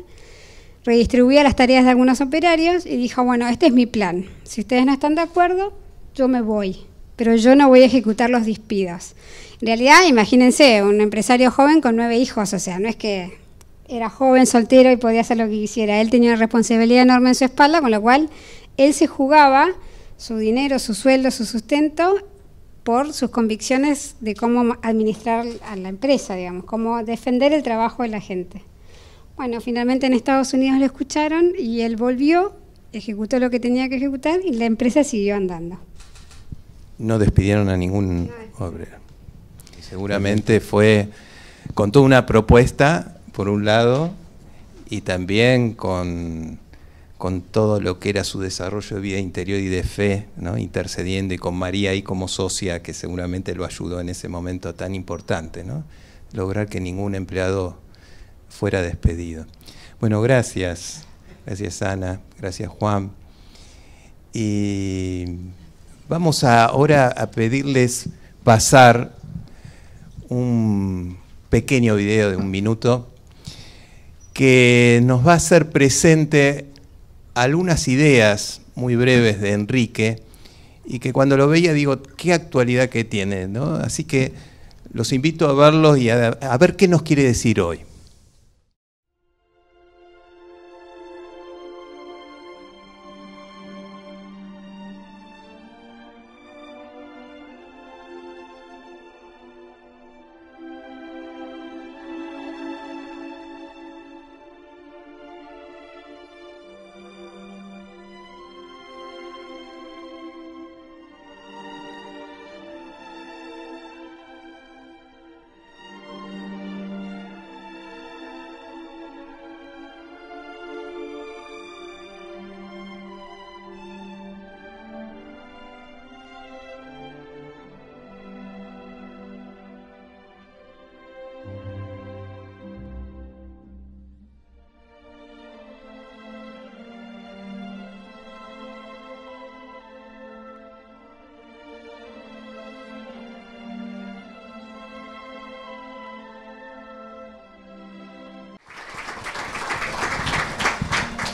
redistribuía las tareas de algunos operarios y dijo, bueno, este es mi plan, si ustedes no están de acuerdo, yo me voy, pero yo no voy a ejecutar los despidos. En realidad, imagínense, un empresario joven con 9 hijos, o sea, no es que era joven, soltero y podía hacer lo que quisiera, él tenía una responsabilidad enorme en su espalda, con lo cual él se jugaba su dinero, su sueldo, su sustento, por sus convicciones de cómo administrar a la empresa, digamos, cómo defender el trabajo de la gente. Bueno, finalmente en Estados Unidos lo escucharon y él volvió, ejecutó lo que tenía que ejecutar y la empresa siguió andando. No despidieron a ningún obrero. Seguramente fue con toda una propuesta, por un lado, y también con todo lo que era su desarrollo de vida interior y de fe, ¿no?, intercediendo, y con María ahí como socia, que seguramente lo ayudó en ese momento tan importante, ¿no?, lograr que ningún empleado fuera despedido. Bueno, gracias. Gracias, Ana. Gracias, Juan. Y vamos ahora a pedirles pasar un pequeño video de 1 minuto que nos va a hacer presente algunas ideas muy breves de Enrique y que cuando lo veía digo, qué actualidad que tiene, ¿no? Así que los invito a verlos y a ver qué nos quiere decir hoy.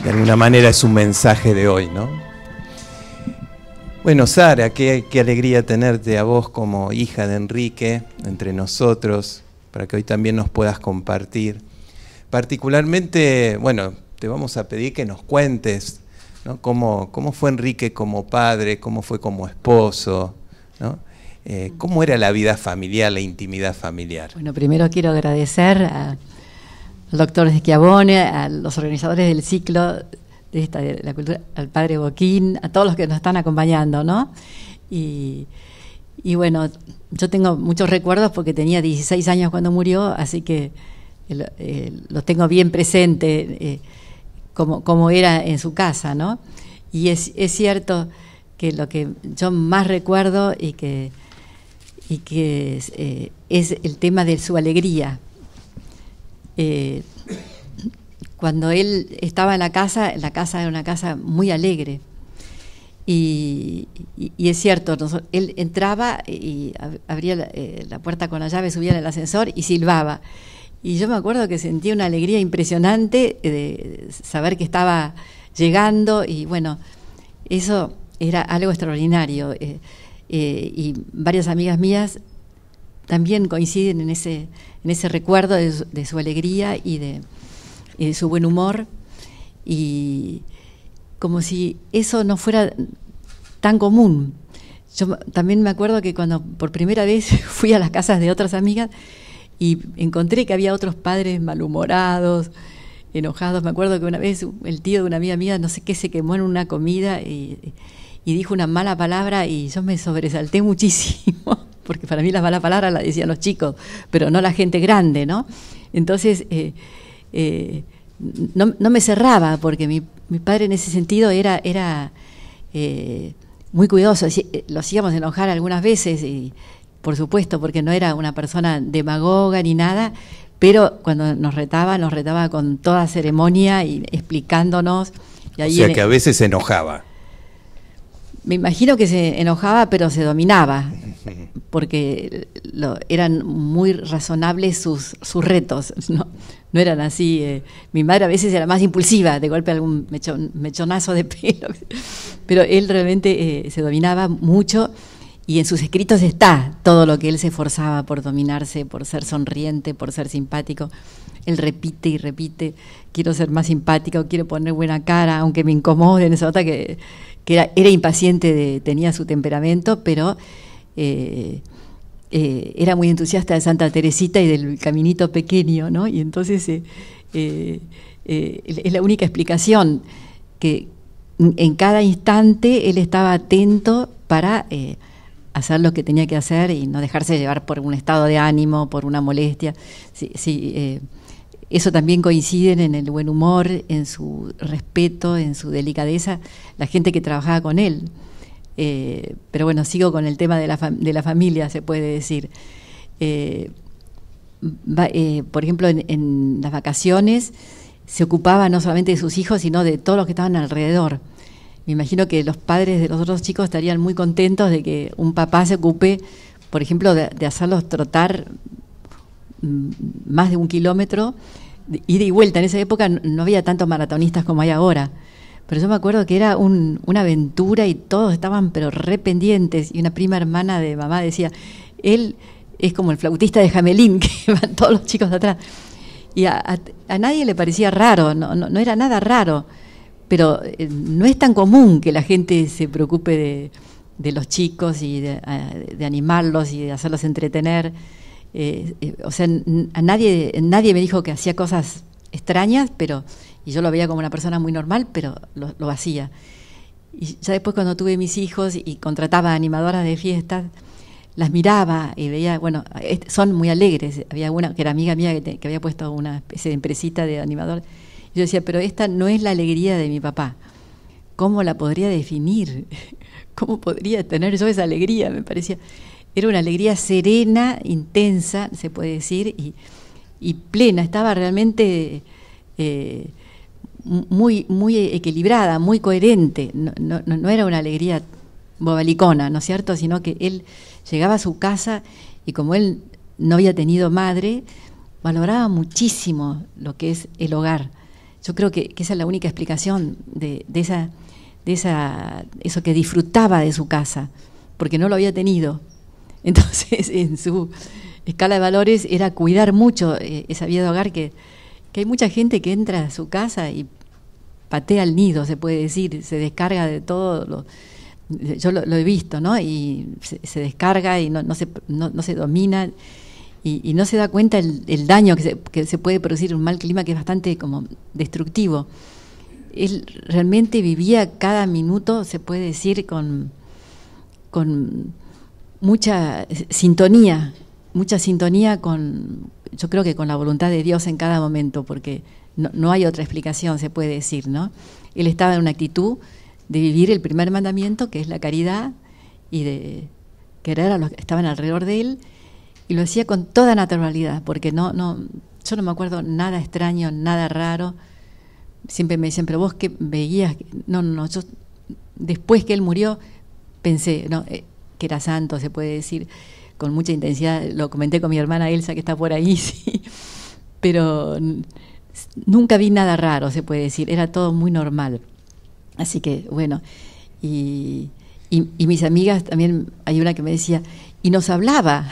De alguna manera es un mensaje de hoy, ¿no? Bueno, Sara, qué alegría tenerte a vos como hija de Enrique entre nosotros, para que hoy también nos puedas compartir. Particularmente, bueno, te vamos a pedir que nos cuentes, ¿no? Cómo fue Enrique como padre, cómo fue como esposo, ¿no? ¿Cómo era la vida familiar, la intimidad familiar? Bueno, primero quiero agradecer al doctor Schiavone, a los organizadores del ciclo de la cultura, al padre Boquín, a todos los que nos están acompañando, ¿no? Y bueno, yo tengo muchos recuerdos porque tenía 16 años cuando murió, así que lo tengo bien presente, como era en su casa, ¿no? Y es cierto que lo que yo más recuerdo y que es el tema de su alegría. Cuando él estaba en la casa era una casa muy alegre. Y es cierto, él entraba y abría la puerta con la llave, subía en el ascensor y silbaba. Y yo me acuerdo que sentía una alegría impresionante de saber que estaba llegando, y bueno, eso era algo extraordinario. Y varias amigas mías también coinciden en ese recuerdo de su alegría y de su buen humor, y como si eso no fuera tan común. Yo también me acuerdo que cuando por primera vez fui a las casas de otras amigas y encontré que había otros padres malhumorados, enojados. Me acuerdo que una vez el tío de una amiga mía, no sé qué, se quemó en una comida y dijo una mala palabra, y yo me sobresalté muchísimo, porque para mí las malas palabras las decían los chicos, pero no la gente grande, ¿no? Entonces no me cerraba, porque mi padre en ese sentido era muy cuidadoso. Lo hacíamos enojar algunas veces, y por supuesto, porque no era una persona demagoga ni nada, pero cuando nos retaba con toda ceremonia y explicándonos. Y ahí, o sea, que a veces se enojaba. Me imagino que se enojaba, pero se dominaba, porque eran muy razonables sus retos, no eran así. Mi madre a veces era más impulsiva, de golpe algún mechonazo de pelo, pero él realmente se dominaba mucho, y en sus escritos está todo lo que él se esforzaba por dominarse, por ser sonriente, por ser simpático. Él repite y repite: quiero ser más simpático, quiero poner buena cara, aunque me incomode. Se nota que era impaciente, tenía su temperamento, pero era muy entusiasta de Santa Teresita y del caminito pequeño, ¿no? Y entonces es la única explicación, que en cada instante él estaba atento para hacer lo que tenía que hacer y no dejarse llevar por un estado de ánimo, por una molestia. Eso también coinciden en el buen humor, en su respeto, en su delicadeza, la gente que trabajaba con él. Pero bueno, sigo con el tema de la familia, se puede decir. Por ejemplo, en las vacaciones se ocupaba no solamente de sus hijos, sino de todos los que estaban alrededor. Me imagino que los padres de los otros chicos estarían muy contentos de que un papá se ocupe, por ejemplo, de hacerlos trotar más de 1 kilómetro, ida y vuelta. En esa época no había tantos maratonistas como hay ahora, Pero yo me acuerdo que era una aventura y todos estaban pero re pendientes. Y una prima hermana de mamá decía, él es como el flautista de Hamelin, que van todos los chicos de atrás. Y a nadie le parecía raro, no era nada raro. Pero no es tan común que la gente se preocupe de los chicos y de animarlos y de hacerlos entretener. O sea, nadie me dijo que hacía cosas extrañas, y yo lo veía como una persona muy normal, pero lo hacía. Y ya después, cuando tuve mis hijos y contrataba animadoras de fiestas, las miraba y veía, bueno, son muy alegres. Había una que era amiga mía que había puesto una especie de empresita de animador. Y yo decía, pero esta no es la alegría de mi papá. ¿Cómo la podría definir? ¿Cómo podría tener yo esa alegría? Me parecía, era una alegría serena, intensa, se puede decir, y plena. Estaba realmente muy equilibrada, muy coherente. No era una alegría bobalicona, ¿no es cierto? Sino que él llegaba a su casa y, como él no había tenido madre, valoraba muchísimo lo que es el hogar. Yo creo que esa es la única explicación de eso, que disfrutaba de su casa, porque no lo había tenido. Entonces, en su escala de valores era cuidar mucho esa vida de hogar, que hay mucha gente que entra a su casa y patea el nido, se puede decir, se descarga de todo. Yo lo he visto, ¿no? Y se descarga y no se domina. Y no se da cuenta el daño que se puede producir un mal clima, que es bastante como destructivo. Él realmente vivía cada minuto, se puede decir, con mucha sintonía yo creo que con la voluntad de Dios en cada momento, porque no hay otra explicación, se puede decir, ¿no? Él estaba en una actitud de vivir el primer mandamiento, que es la caridad, y de querer a los que estaban alrededor de él. Y lo hacía con toda naturalidad, porque yo no me acuerdo nada extraño, nada raro. Siempre me decían, pero vos qué veías. No, yo después que él murió pensé que era santo, se puede decir, con mucha intensidad. Lo comenté con mi hermana Elsa, que está por ahí, sí. Pero nunca vi nada raro, se puede decir, era todo muy normal. Así que, bueno, y mis amigas también, hay una que me decía, y nos hablaba.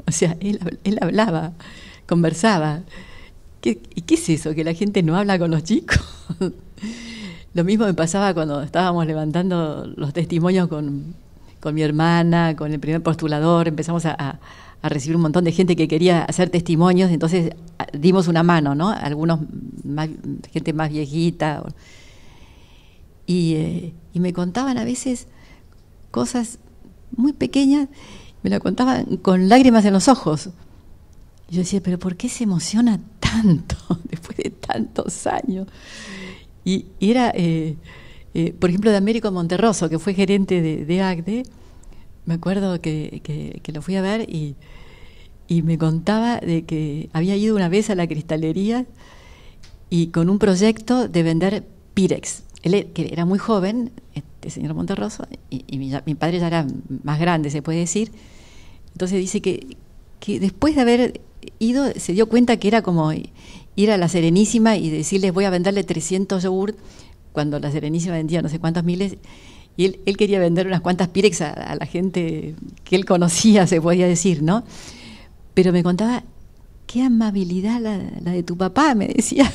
O sea, él hablaba, conversaba. ¿Y qué es eso? ¿Que la gente no habla con los chicos? Lo mismo me pasaba cuando estábamos levantando los testimonios con mi hermana, con el primer postulador. Empezamos a recibir un montón de gente que quería hacer testimonios, entonces dimos una mano, ¿no? Algunos, gente más viejita. Y me contaban a veces cosas muy pequeñas. Me la contaban con lágrimas en los ojos. Y yo decía, ¿pero por qué se emociona tanto después de tantos años? Y era, por ejemplo, de Américo Monterroso, que fue gerente de ACDE. Me acuerdo que lo fui a ver y me contaba de que había ido una vez a la cristalería y con un proyecto de vender Pirex. Él, que era muy joven, este señor Monterroso, y mi padre ya era más grande, se puede decir. Entonces dice que después de haber ido se dio cuenta que era como ir a la Serenísima y decirles, voy a venderle 300 yogurt, cuando la Serenísima vendía no sé cuántos miles, y él quería vender unas cuantas Pirex a la gente que él conocía, se podía decir, ¿no? Pero me contaba, qué amabilidad la de tu papá, me decía.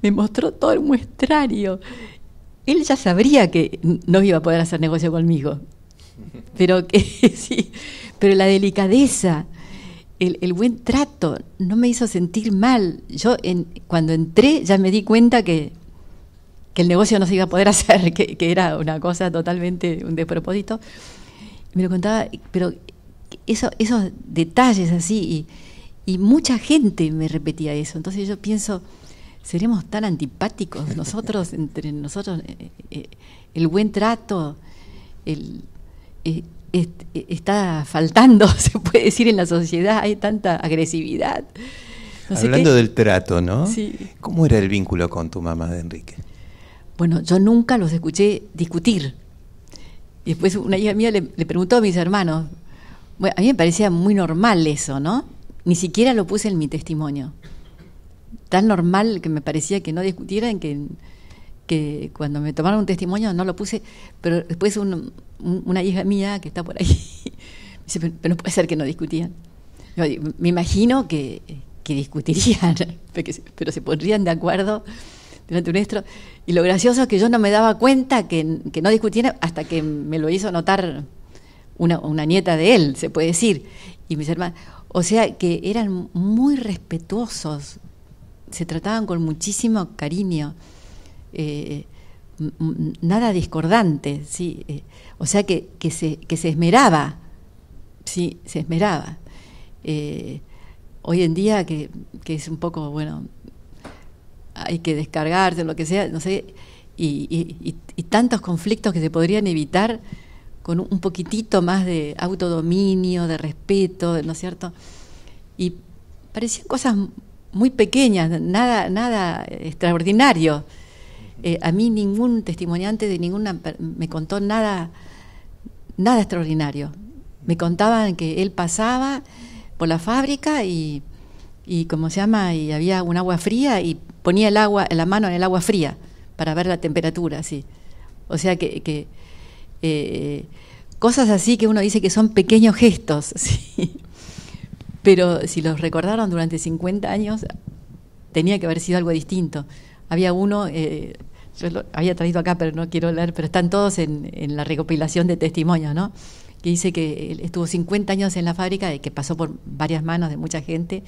Me mostró todo el muestrario. Él ya sabría que no iba a poder hacer negocio conmigo, pero que sí, pero la delicadeza, el buen trato no me hizo sentir mal. Yo cuando entré ya me di cuenta que el negocio no se iba a poder hacer, que era una cosa totalmente un despropósito. Me lo contaba, pero esos detalles así, y mucha gente me repetía eso. Entonces yo pienso, ¿seremos tan antipáticos nosotros, entre nosotros? El buen trato está faltando, se puede decir, en la sociedad. Hay tanta agresividad. Hablando del trato, ¿no? Sí. ¿Cómo era el vínculo con tu mamá de Enrique? Bueno, yo nunca los escuché discutir. Y después una hija mía le preguntó a mis hermanos. Bueno, a mí me parecía muy normal eso, ¿no? Ni siquiera lo puse en mi testimonio. Tan normal que me parecía que no discutieran, que que cuando me tomaron un testimonio no lo puse, pero después una hija mía que está por ahí dice, pero no puede ser que no discutían. Yo digo, me imagino que discutirían, pero se pondrían de acuerdo delante nuestro. Y lo gracioso es que yo no me daba cuenta que no discutían hasta que me lo hizo notar una nieta de él, se puede decir, y mis hermanos. O sea que eran muy respetuosos, se trataban con muchísimo cariño, nada discordante, ¿sí? O sea que se esmeraba, sí, se esmeraba. Hoy en día que es un poco, bueno, hay que descargarse, lo que sea, no sé, y tantos conflictos que se podrían evitar con un poquitito más de autodominio, de respeto, ¿no es cierto? Y parecían cosas muy pequeñas, nada extraordinario. A mí ningún testimoniante de ninguna me contó nada extraordinario. Me contaban que él pasaba por la fábrica y ¿cómo se llama? Y había un agua fría y ponía la mano en el agua fría para ver la temperatura, sí. O sea que cosas así que uno dice que son pequeños gestos, sí. Pero si los recordaron durante 50 años, tenía que haber sido algo distinto. Había uno, yo lo había traído acá, pero no quiero leer, pero están todos en la recopilación de testimonios, ¿no? Que dice que él estuvo 50 años en la fábrica y que pasó por varias manos de mucha gente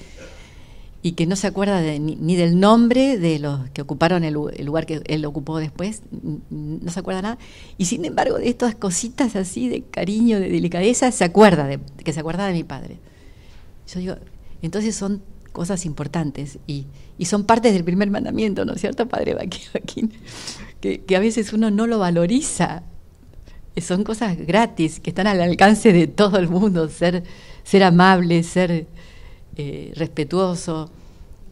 y que no se acuerda ni del nombre de los que ocuparon el lugar que él ocupó después, no se acuerda nada, y sin embargo de estas cositas así de cariño, de delicadeza, se acuerda de mi padre. Yo digo, entonces son cosas importantes y son partes del primer mandamiento, ¿no es cierto, padre Joaquín? Que a veces uno no lo valoriza. Son cosas gratis, que están al alcance de todo el mundo, ser amable, ser respetuoso,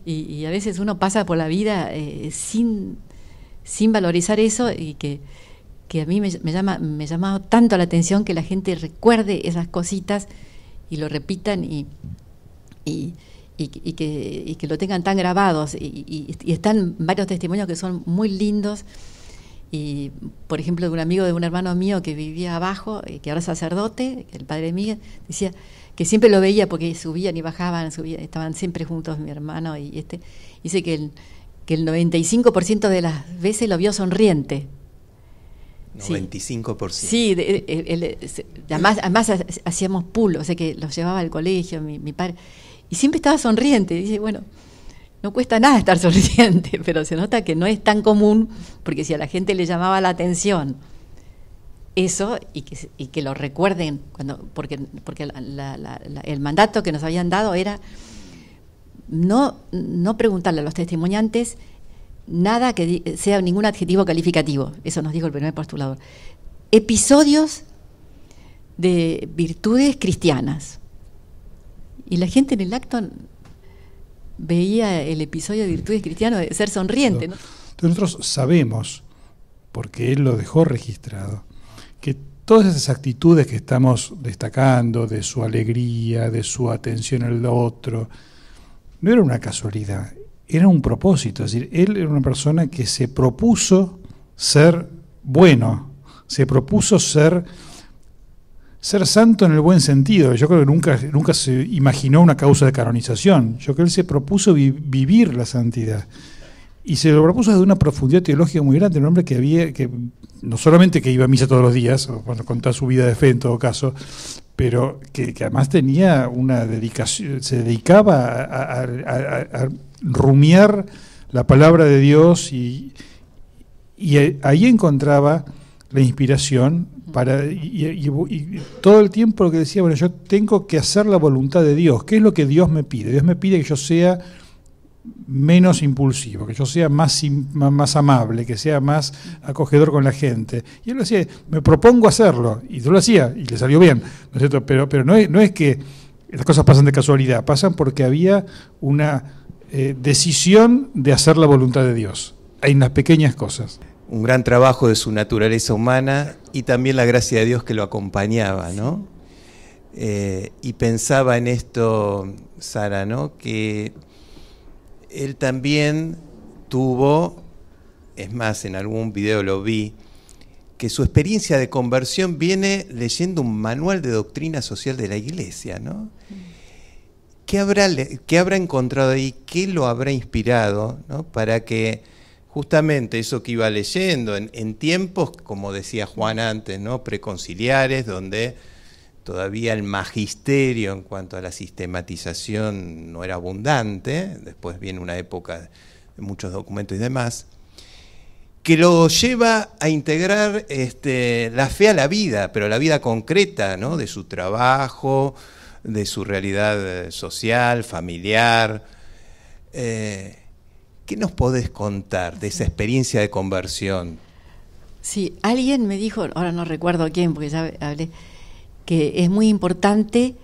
y a veces uno pasa por la vida sin valorizar eso, y que a mí me llama tanto la atención que la gente recuerde esas cositas y lo repitan y que lo tengan tan grabados, y están varios testimonios que son muy lindos. Y por ejemplo, de un amigo de un hermano mío que vivía abajo, que ahora es sacerdote, el padre Miguel, decía que siempre lo veía porque subían y bajaban, estaban siempre juntos mi hermano y dice que el 95% de las veces lo vio sonriente. 95%. Sí, además hacíamos pool, o sea que los llevaba al colegio, mi padre, y siempre estaba sonriente. Dice, bueno, no cuesta nada estar sonriente, pero se nota que no es tan común, porque si a la gente le llamaba la atención eso, y que lo recuerden, porque el mandato que nos habían dado era no preguntarle a los testimoniantes nada que sea ningún adjetivo calificativo. Eso nos dijo el primer postulador. Episodios de virtudes cristianas. Y la gente en el acto veía el episodio de virtudes cristianas de ser sonriente, ¿no? Entonces nosotros sabemos, porque él lo dejó registrado, que todas esas actitudes que estamos destacando, de su alegría, de su atención al otro, no era una casualidad, era un propósito. Es decir, él era una persona que se propuso ser bueno, se propuso ser santo en el buen sentido. Yo creo que nunca se imaginó una causa de canonización. Yo creo que él se propuso vivir la santidad. Y se lo propuso desde una profundidad teológica muy grande, un hombre que no solamente que iba a misa todos los días, o cuando contaba su vida de fe en todo caso, pero que además tenía una dedicación, se dedicaba a rumiar la palabra de Dios, y ahí encontraba la inspiración y todo el tiempo lo que decía, bueno, yo tengo que hacer la voluntad de Dios. ¿Qué es lo que Dios me pide? Dios me pide que yo sea menos impulsivo, que yo sea más amable, que sea más acogedor con la gente. Y él lo hacía, me propongo hacerlo, y yo lo hacía, y le salió bien, ¿no es cierto? Pero no es que las cosas pasan de casualidad, pasan porque había una decisión de hacer la voluntad de Dios, en las pequeñas cosas. Un gran trabajo de su naturaleza humana y también la gracia de Dios que lo acompañaba, ¿no? Y pensaba en esto, Sara, ¿no? Que él también tuvo es más, en algún video lo vi, que su experiencia de conversión viene leyendo un manual de doctrina social de la Iglesia, ¿no? ¿Qué habrá encontrado ahí? ¿Qué lo habrá inspirado, ¿no? Para que justamente eso que iba leyendo en tiempos, como decía Juan antes, ¿no? Preconciliares, donde todavía el magisterio en cuanto a la sistematización no era abundante, después viene una época de muchos documentos y demás, que lo lleva a integrar la fe a la vida, pero la vida concreta, ¿no? De su trabajo, de su realidad social, familiar. ¿Qué nos podés contar de esa experiencia de conversión? Sí, alguien me dijo, ahora no recuerdo quién, porque ya hablé, que es muy importante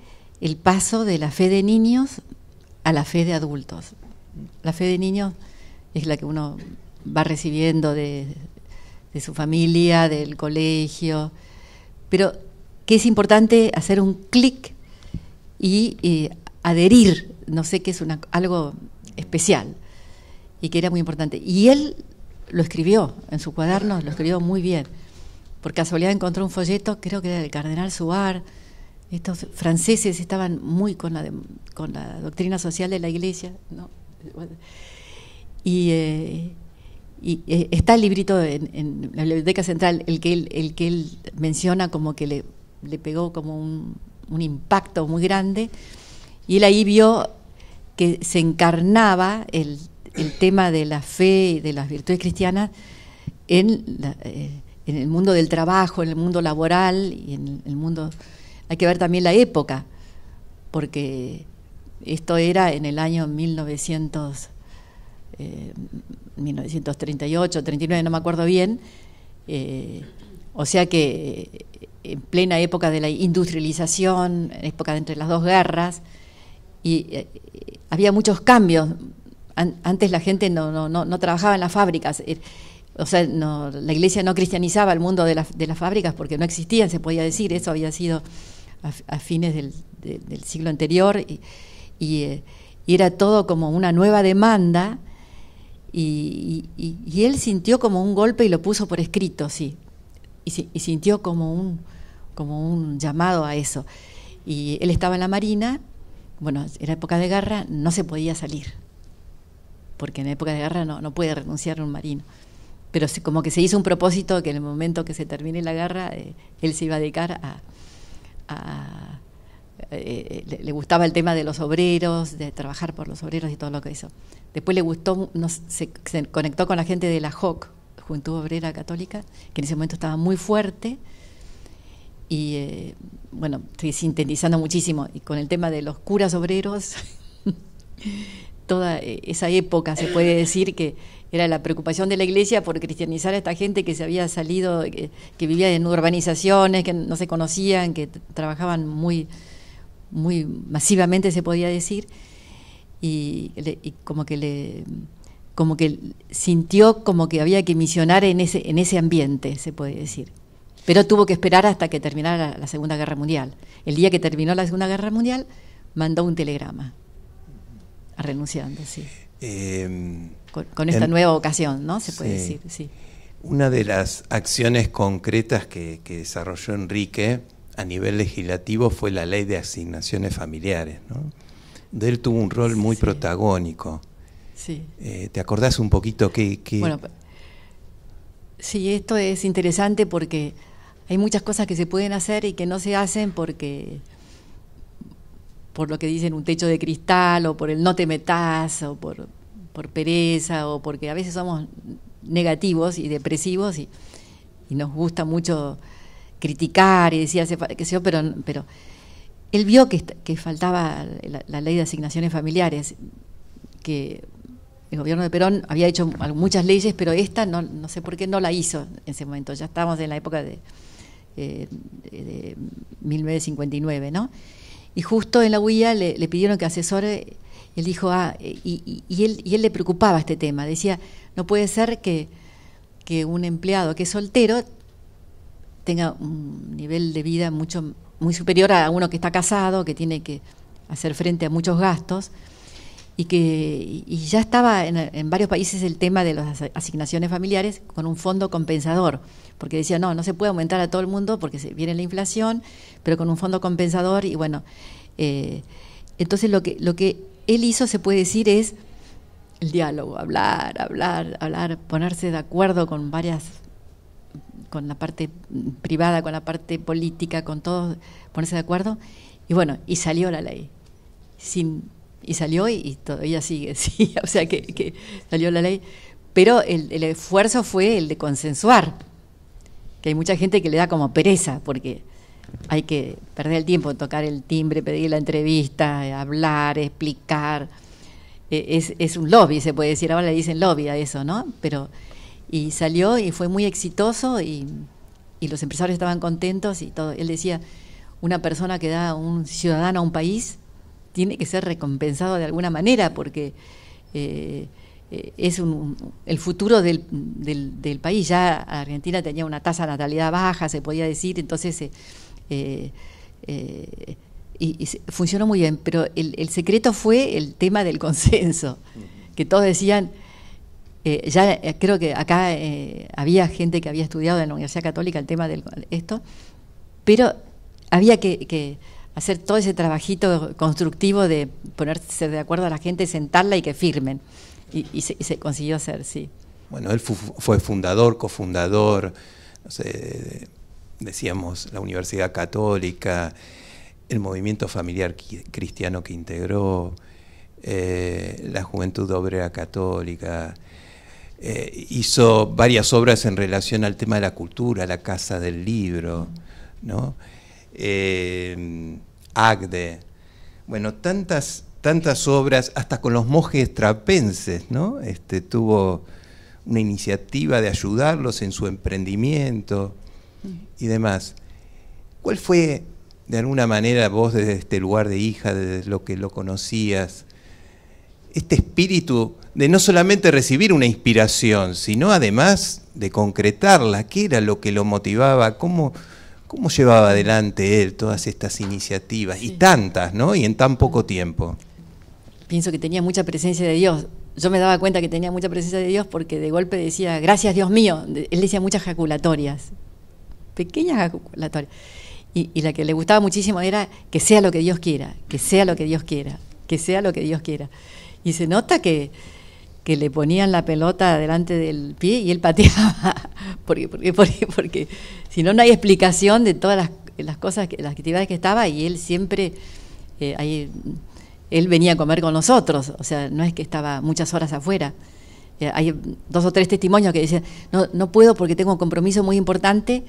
el paso de la fe de niños a la fe de adultos. La fe de niños es la que uno va recibiendo de su familia, del colegio, pero que es importante hacer un clic y adherir, no sé qué es algo especial, y que era muy importante. Y él lo escribió en su cuaderno, lo escribió muy bien. Por casualidad encontró un folleto, creo que era del cardenal Suar. Estos franceses estaban muy con la doctrina social de la Iglesia, ¿no? Y está el librito en la Biblioteca Central, el que él menciona como que le pegó como un impacto muy grande, y él ahí vio que se encarnaba el tema de la fe y de las virtudes cristianas en el mundo del trabajo, en el mundo laboral y en el mundo... Hay que ver también la época, porque esto era en el año 1938, 39, no me acuerdo bien, o sea que en plena época de la industrialización, época de entre las dos guerras, y había muchos cambios. Antes la gente no trabajaba en las fábricas, o sea, la Iglesia no cristianizaba el mundo de las fábricas porque no existían, se podía decir. Eso había sido a fines del siglo anterior, y era todo como una nueva demanda, y él sintió como un golpe y lo puso por escrito, sí, y sintió como un llamado a eso. Y él estaba en la Marina, bueno, era época de guerra, no se podía salir, porque en época de guerra no puede renunciar un marino. Pero como que se hizo un propósito que en el momento que se termine la guerra, él se iba a dedicar le gustaba el tema de los obreros, de trabajar por los obreros y todo lo que hizo. Después le gustó, se conectó con la gente de la JOC, Juventud Obrera Católica, que en ese momento estaba muy fuerte, y bueno, estoy sintetizando muchísimo, y con el tema de los curas obreros, toda esa época se puede decir que era la preocupación de la Iglesia por cristianizar a esta gente que se había salido, que vivía en urbanizaciones, que no se conocían, que trabajaban muy masivamente, se podía decir, y como que sintió como que había que misionar en ese ambiente, se puede decir. Pero tuvo que esperar hasta que terminara la Segunda Guerra Mundial. El día que terminó la Segunda Guerra Mundial, mandó un telegrama renunciando, sí. Con esta nueva ocasión, ¿no? Se puede decir, sí. Una de las acciones concretas que desarrolló Enrique a nivel legislativo fue la Ley de Asignaciones Familiares, ¿no? De él tuvo un rol muy protagónico. Sí. ¿Te acordás un poquito qué? Bueno, sí, esto es interesante porque hay muchas cosas que se pueden hacer y que no se hacen por lo que dicen un techo de cristal, o por el no te metas, o por pereza, o porque a veces somos negativos y depresivos y nos gusta mucho criticar y decir, pero él vio que faltaba la ley de asignaciones familiares, que el gobierno de Perón había hecho muchas leyes, pero esta no sé por qué no la hizo en ese momento. Ya estábamos en la época de 1959, ¿no? Y justo en la UIA le pidieron que asesore. Él dijo, y él le preocupaba este tema. Decía, no puede ser que un empleado que es soltero tenga un nivel de vida muy superior a uno que está casado, que tiene que hacer frente a muchos gastos. y ya estaba en varios países el tema de las asignaciones familiares con un fondo compensador, porque decía, no se puede aumentar a todo el mundo porque viene la inflación, pero con un fondo compensador. Y bueno, entonces lo que él hizo, se puede decir, es el diálogo, hablar, ponerse de acuerdo con la parte privada, con la parte política, con todo, ponerse de acuerdo, y bueno, y salió la ley. Y salió y todavía sigue, sí, o sea que salió la ley, pero el esfuerzo fue el de consensuar, que hay mucha gente que le da como pereza, porque hay que perder el tiempo en tocar el timbre, pedir la entrevista, hablar, explicar, es un lobby, se puede decir, ahora le dicen lobby a eso, ¿no? Pero, y salió y fue muy exitoso y los empresarios estaban contentos y todo. Él decía, una persona que da un ciudadano a un país tiene que ser recompensado de alguna manera, porque es el futuro del país. Ya Argentina tenía una tasa de natalidad baja, se podía decir, entonces y funcionó muy bien, pero el secreto fue el tema del consenso, que todos decían, creo que acá había gente que había estudiado en la Universidad Católica el tema de esto, pero había que hacer todo ese trabajito constructivo de ponerse de acuerdo a la gente, sentarla y que firmen. Y se consiguió hacer, sí. Bueno, él fue fundador, cofundador, no sé, decíamos, la Universidad Católica, el movimiento familiar cristiano que integró, la Juventud Obrera Católica, hizo varias obras en relación al tema de la cultura, la Casa del Libro, ¿no? ACDE, bueno, tantas obras, hasta con los monjes trapenses, ¿no? Tuvo una iniciativa de ayudarlos en su emprendimiento y demás. ¿Cuál fue, de alguna manera, vos desde este lugar de hija, desde lo que lo conocías, este espíritu de no solamente recibir una inspiración, sino además de concretarla? ¿Qué era lo que lo motivaba? ¿Cómo llevaba adelante él todas estas iniciativas? Sí. Y tantas, ¿no? Y en tan poco tiempo. Pienso que tenía mucha presencia de Dios. Yo me daba cuenta que tenía mucha presencia de Dios porque de golpe decía, gracias Dios mío. Él decía muchas jaculatorias, pequeñas jaculatorias. Y la que le gustaba muchísimo era que sea lo que Dios quiera, que sea lo que Dios quiera, que sea lo que Dios quiera. Y se nota que le ponían la pelota delante del pie y él pateaba, porque si no, no hay explicación de todas las cosas, las actividades que estaba, y él siempre, él venía a comer con nosotros, o sea, no es que estaba muchas horas afuera. Hay 2 o 3 testimonios que decían, no puedo porque tengo un compromiso muy importante,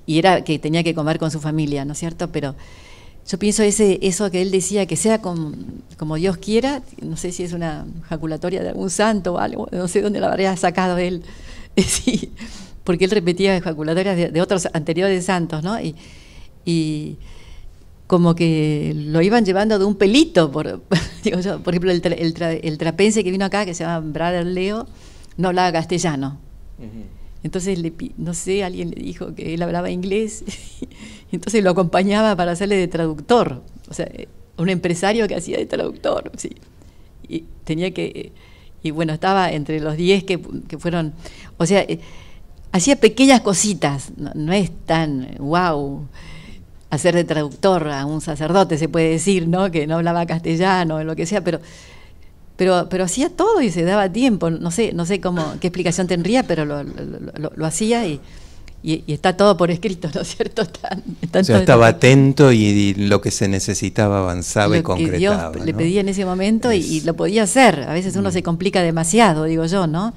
y era que tenía que comer con su familia, ¿no es cierto? Pero yo pienso eso que él decía, que sea como Dios quiera, no sé si es una jaculatoria de algún santo o algo, no sé dónde la habría sacado él, sí, porque él repetía ejaculatorias de otros anteriores santos, ¿no? Y como que lo iban llevando de un pelito, digo yo, por ejemplo, el trapense que vino acá, que se llama Brother Leo, no hablaba castellano. Entonces, no sé, alguien le dijo que él hablaba inglés, y entonces lo acompañaba para hacerle de traductor, o sea, un empresario que hacía de traductor, sí. Y tenía que, y bueno, estaba entre los 10 que fueron, o sea, hacía pequeñas cositas, no es tan wow hacer de traductor a un sacerdote, se puede decir, ¿no? Que no hablaba castellano o lo que sea, pero hacía todo y se daba tiempo. No sé qué explicación tendría, pero lo hacía y está todo por escrito, ¿no es cierto? O sea, estaba atento y lo que se necesitaba avanzaba y concretaba. Dios le pedía en ese momento y lo podía hacer. A veces uno se complica demasiado, digo yo, ¿no?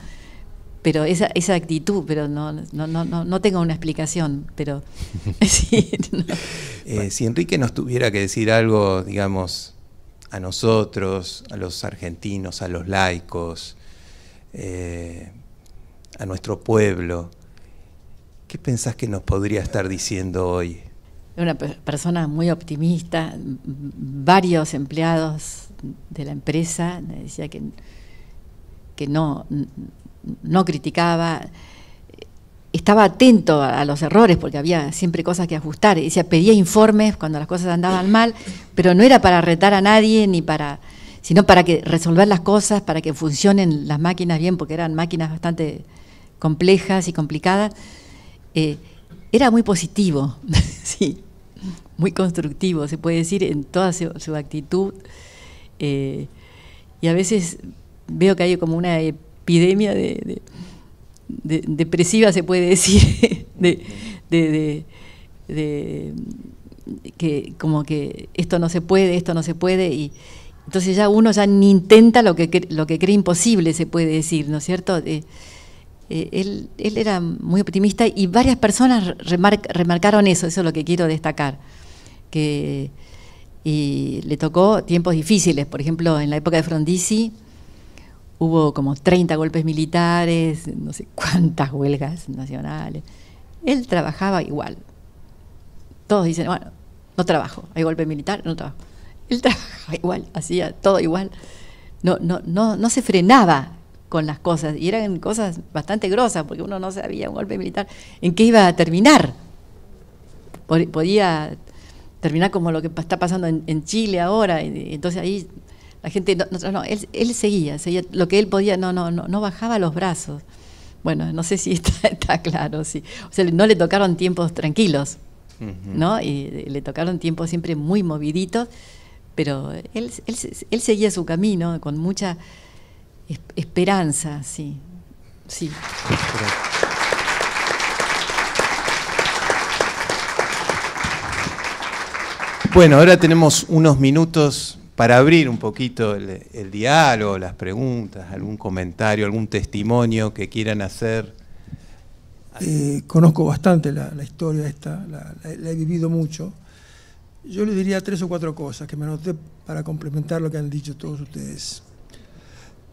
Pero esa actitud, pero no tengo una explicación, pero sí. No. Si Enrique nos tuviera que decir algo, digamos, a nosotros, a los argentinos, a los laicos, a nuestro pueblo, ¿qué pensás que nos podría estar diciendo hoy? Una persona muy optimista, varios empleados de la empresa, decía que no criticaba, estaba atento a los errores porque había siempre cosas que ajustar, pedía informes cuando las cosas andaban mal, pero no era para retar a nadie ni para, sino para que resolver las cosas, para que funcionen las máquinas bien, porque eran máquinas bastante complejas y complicadas. Era muy positivo, sí, muy constructivo, se puede decir, en toda su actitud. Y a veces veo que hay como una epidemia de depresiva, se puede decir, que como que esto no se puede, y entonces ya uno ya ni intenta lo que cree imposible, se puede decir, ¿no es cierto? Él era muy optimista y varias personas remarcaron eso es lo que quiero destacar, y le tocó tiempos difíciles. Por ejemplo, en la época de Frondizi hubo como 30 golpes militares, no sé cuántas huelgas nacionales. Él trabajaba igual. Todos dicen, bueno, no trabajo, hay golpe militar, no trabajo. Él trabajaba igual, hacía todo igual. No se frenaba con las cosas, y eran cosas bastante grosas, porque uno no sabía un golpe militar en qué iba a terminar. Podía terminar como lo que está pasando en Chile ahora, y entonces ahí la gente, él seguía lo que él podía, no bajaba los brazos. Bueno, no sé si está claro, sí. O sea, no le tocaron tiempos tranquilos, ¿no? Y le tocaron tiempos siempre muy moviditos, pero él seguía su camino con mucha esperanza, sí. Bueno, ahora tenemos unos minutos para abrir un poquito el diálogo, las preguntas, algún comentario, algún testimonio que quieran hacer. Conozco bastante la historia esta, la he vivido mucho. Yo le diría 3 o 4 cosas que me anoté para complementar lo que han dicho todos ustedes.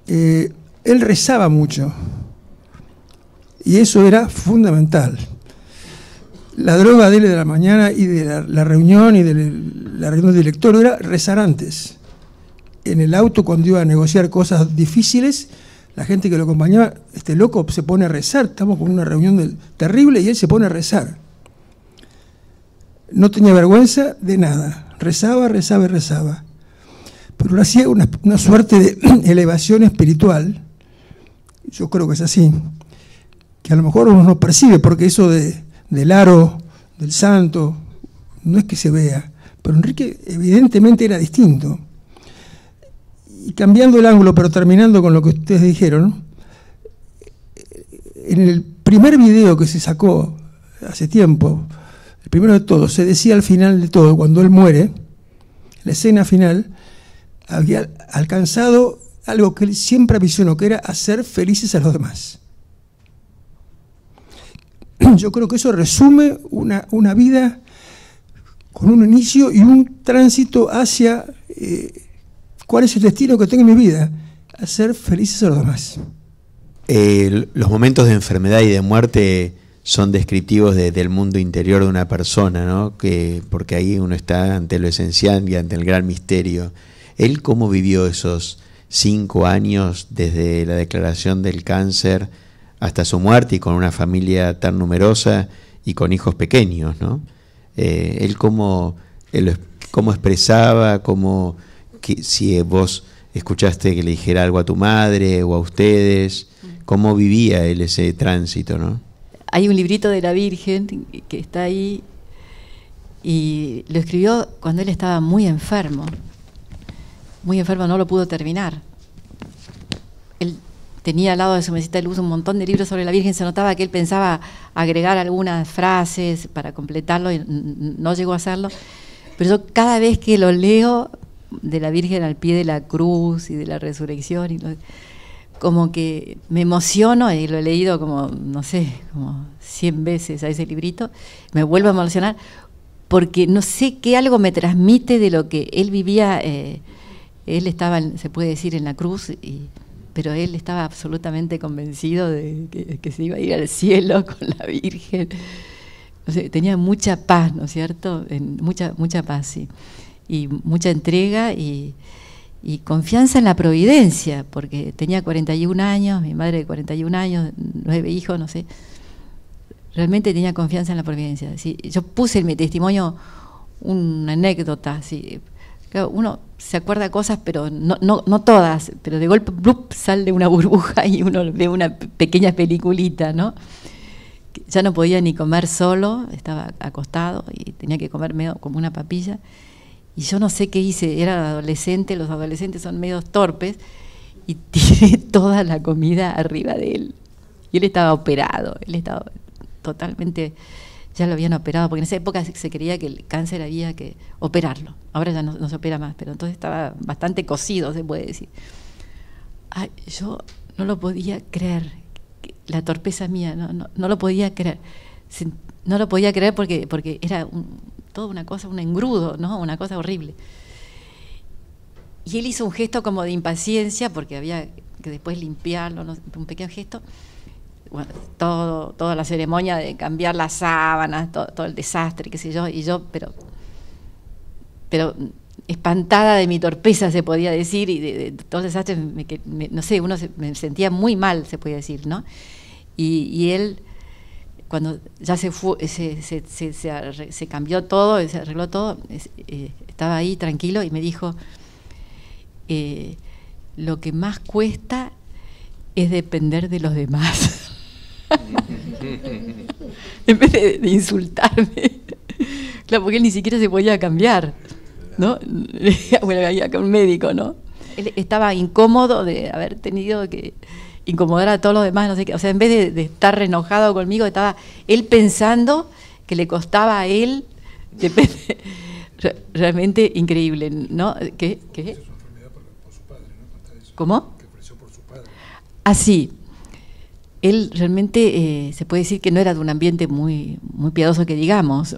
Él rezaba mucho y eso era fundamental. La droga de él de la mañana y de la reunión y de la reunión del directorio era rezar antes. En el auto, cuando iba a negociar cosas difíciles, la gente que lo acompañaba, este loco se pone a rezar, estamos con una reunión terrible y él se pone a rezar. No tenía vergüenza de nada, rezaba. Pero hacía una suerte de elevación espiritual, yo creo que es así, que a lo mejor uno no percibe, porque eso del aro, del santo, no es que se vea, pero Enrique evidentemente era distinto. Y cambiando el ángulo, pero terminando con lo que ustedes dijeron, en el primer video que se sacó hace tiempo, el primero de todos, se decía al final de todo, cuando él muere, la escena final, había alcanzado algo que él siempre avisionó, que era hacer felices a los demás. Yo creo que eso resume una vida con un inicio y un tránsito hacia cuál es el destino que tengo en mi vida, hacer felices a los demás. Los momentos de enfermedad y de muerte son descriptivos del mundo interior de una persona, ¿no? Porque ahí uno está ante lo esencial y ante el gran misterio. ¿Él cómo vivió esos 5 años desde la declaración del cáncer hasta su muerte, y con una familia tan numerosa y con hijos pequeños, ¿no? Él cómo expresaba, si vos escuchaste que le dijera algo a tu madre o a ustedes, cómo vivía él ese tránsito, ¿no? Hay un librito de la Virgen que está ahí, y lo escribió cuando él estaba muy enfermo, no lo pudo terminar. Él tenía al lado de su mesita de luz un montón de libros sobre la Virgen, se notaba que él pensaba agregar algunas frases para completarlo y no llegó a hacerlo, pero yo cada vez que lo leo, de la Virgen al pie de la cruz y de la resurrección, como que me emociono, y lo he leído como, no sé, como 100 veces a ese librito, me vuelvo a emocionar, porque no sé qué algo me transmite de lo que él vivía. Él estaba, se puede decir, en la cruz, pero él estaba absolutamente convencido de que se iba a ir al cielo con la Virgen. O sea, tenía mucha paz, ¿no es cierto? Mucha paz, sí. Y mucha entrega y confianza en la providencia, porque tenía 41 años, mi madre de 41 años, 9 hijos, no sé. Realmente tenía confianza en la providencia. Sí, yo puse en mi testimonio una anécdota, sí, claro, uno se acuerda de cosas, pero no todas, pero de golpe ¡blup! Sale una burbuja y uno ve una pequeña peliculita, ¿no? Ya no podía ni comer solo, estaba acostado y tenía que comer medio como una papilla. Y yo no sé qué hice, era adolescente, los adolescentes son medio torpes, y tiré toda la comida arriba de él. Y él estaba operado, él estaba totalmente, ya lo habían operado, porque en esa época se creía que el cáncer había que operarlo. Ahora ya no se opera más, pero entonces estaba bastante cocido, se puede decir. Ay, yo no lo podía creer, la torpeza mía, no lo podía creer. No lo podía creer porque era toda una cosa, un engrudo, ¿no? Una cosa horrible. Y él hizo un gesto como de impaciencia, porque había que después limpiarlo, ¿no? Un pequeño gesto. Bueno, toda la ceremonia de cambiar las sábanas, todo el desastre, qué sé yo, y yo, pero espantada de mi torpeza, se podía decir, y de todo el desastre, no sé, me sentía muy mal, se podía decir, ¿no? Y él, cuando ya se fue, se cambió todo, se arregló todo, estaba ahí tranquilo y me dijo, lo que más cuesta es depender de los demás. En vez de insultarme, claro, porque él ni siquiera se podía cambiar, ¿no? Bueno, había acá un médico, ¿no? Él estaba incómodo de haber tenido que incomodar a todos los demás, no sé qué. O sea, en vez de estar enojado conmigo, estaba él pensando que le costaba a él, realmente increíble, ¿no? ¿Qué? ¿Cómo? Ah, sí. Él realmente se puede decir que no era de un ambiente muy piadoso, que digamos,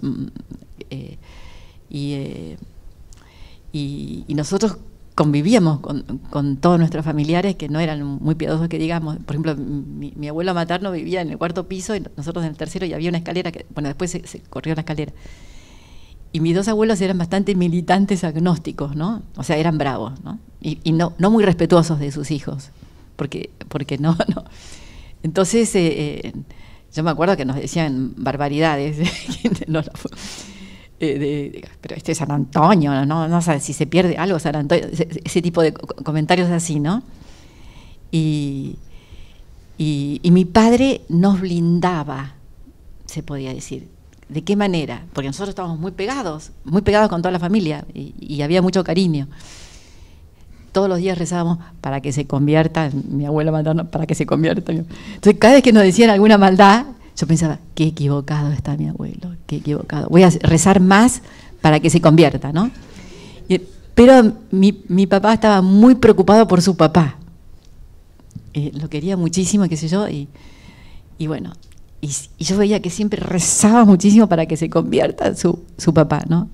y nosotros convivíamos con todos nuestros familiares que no eran muy piadosos, que digamos. Por ejemplo, mi abuelo materno vivía en el 4º piso y nosotros en el 3º, y había una escalera que, bueno, después se corrió la escalera. Y mis 2 abuelos eran bastante militantes agnósticos, ¿no? O sea, eran bravos, ¿no? Y no muy respetuosos de sus hijos, porque no. Entonces, yo me acuerdo que nos decían barbaridades, pero este es San Antonio, no sabe si se pierde algo, San Antonio, ese tipo de comentarios así, ¿no? Y mi padre nos blindaba, se podía decir. ¿De qué manera? Porque nosotros estábamos muy pegados con toda la familia, y había mucho cariño. Todos los días rezábamos para que se convierta, mi abuelo materno, para que se convierta. Entonces, cada vez que nos decían alguna maldad, yo pensaba, qué equivocado está mi abuelo, qué equivocado. Voy a rezar más para que se convierta, ¿no? Pero mi papá estaba muy preocupado por su papá. Lo quería muchísimo, qué sé yo, y bueno, y yo veía que siempre rezaba muchísimo para que se convierta su papá, ¿no?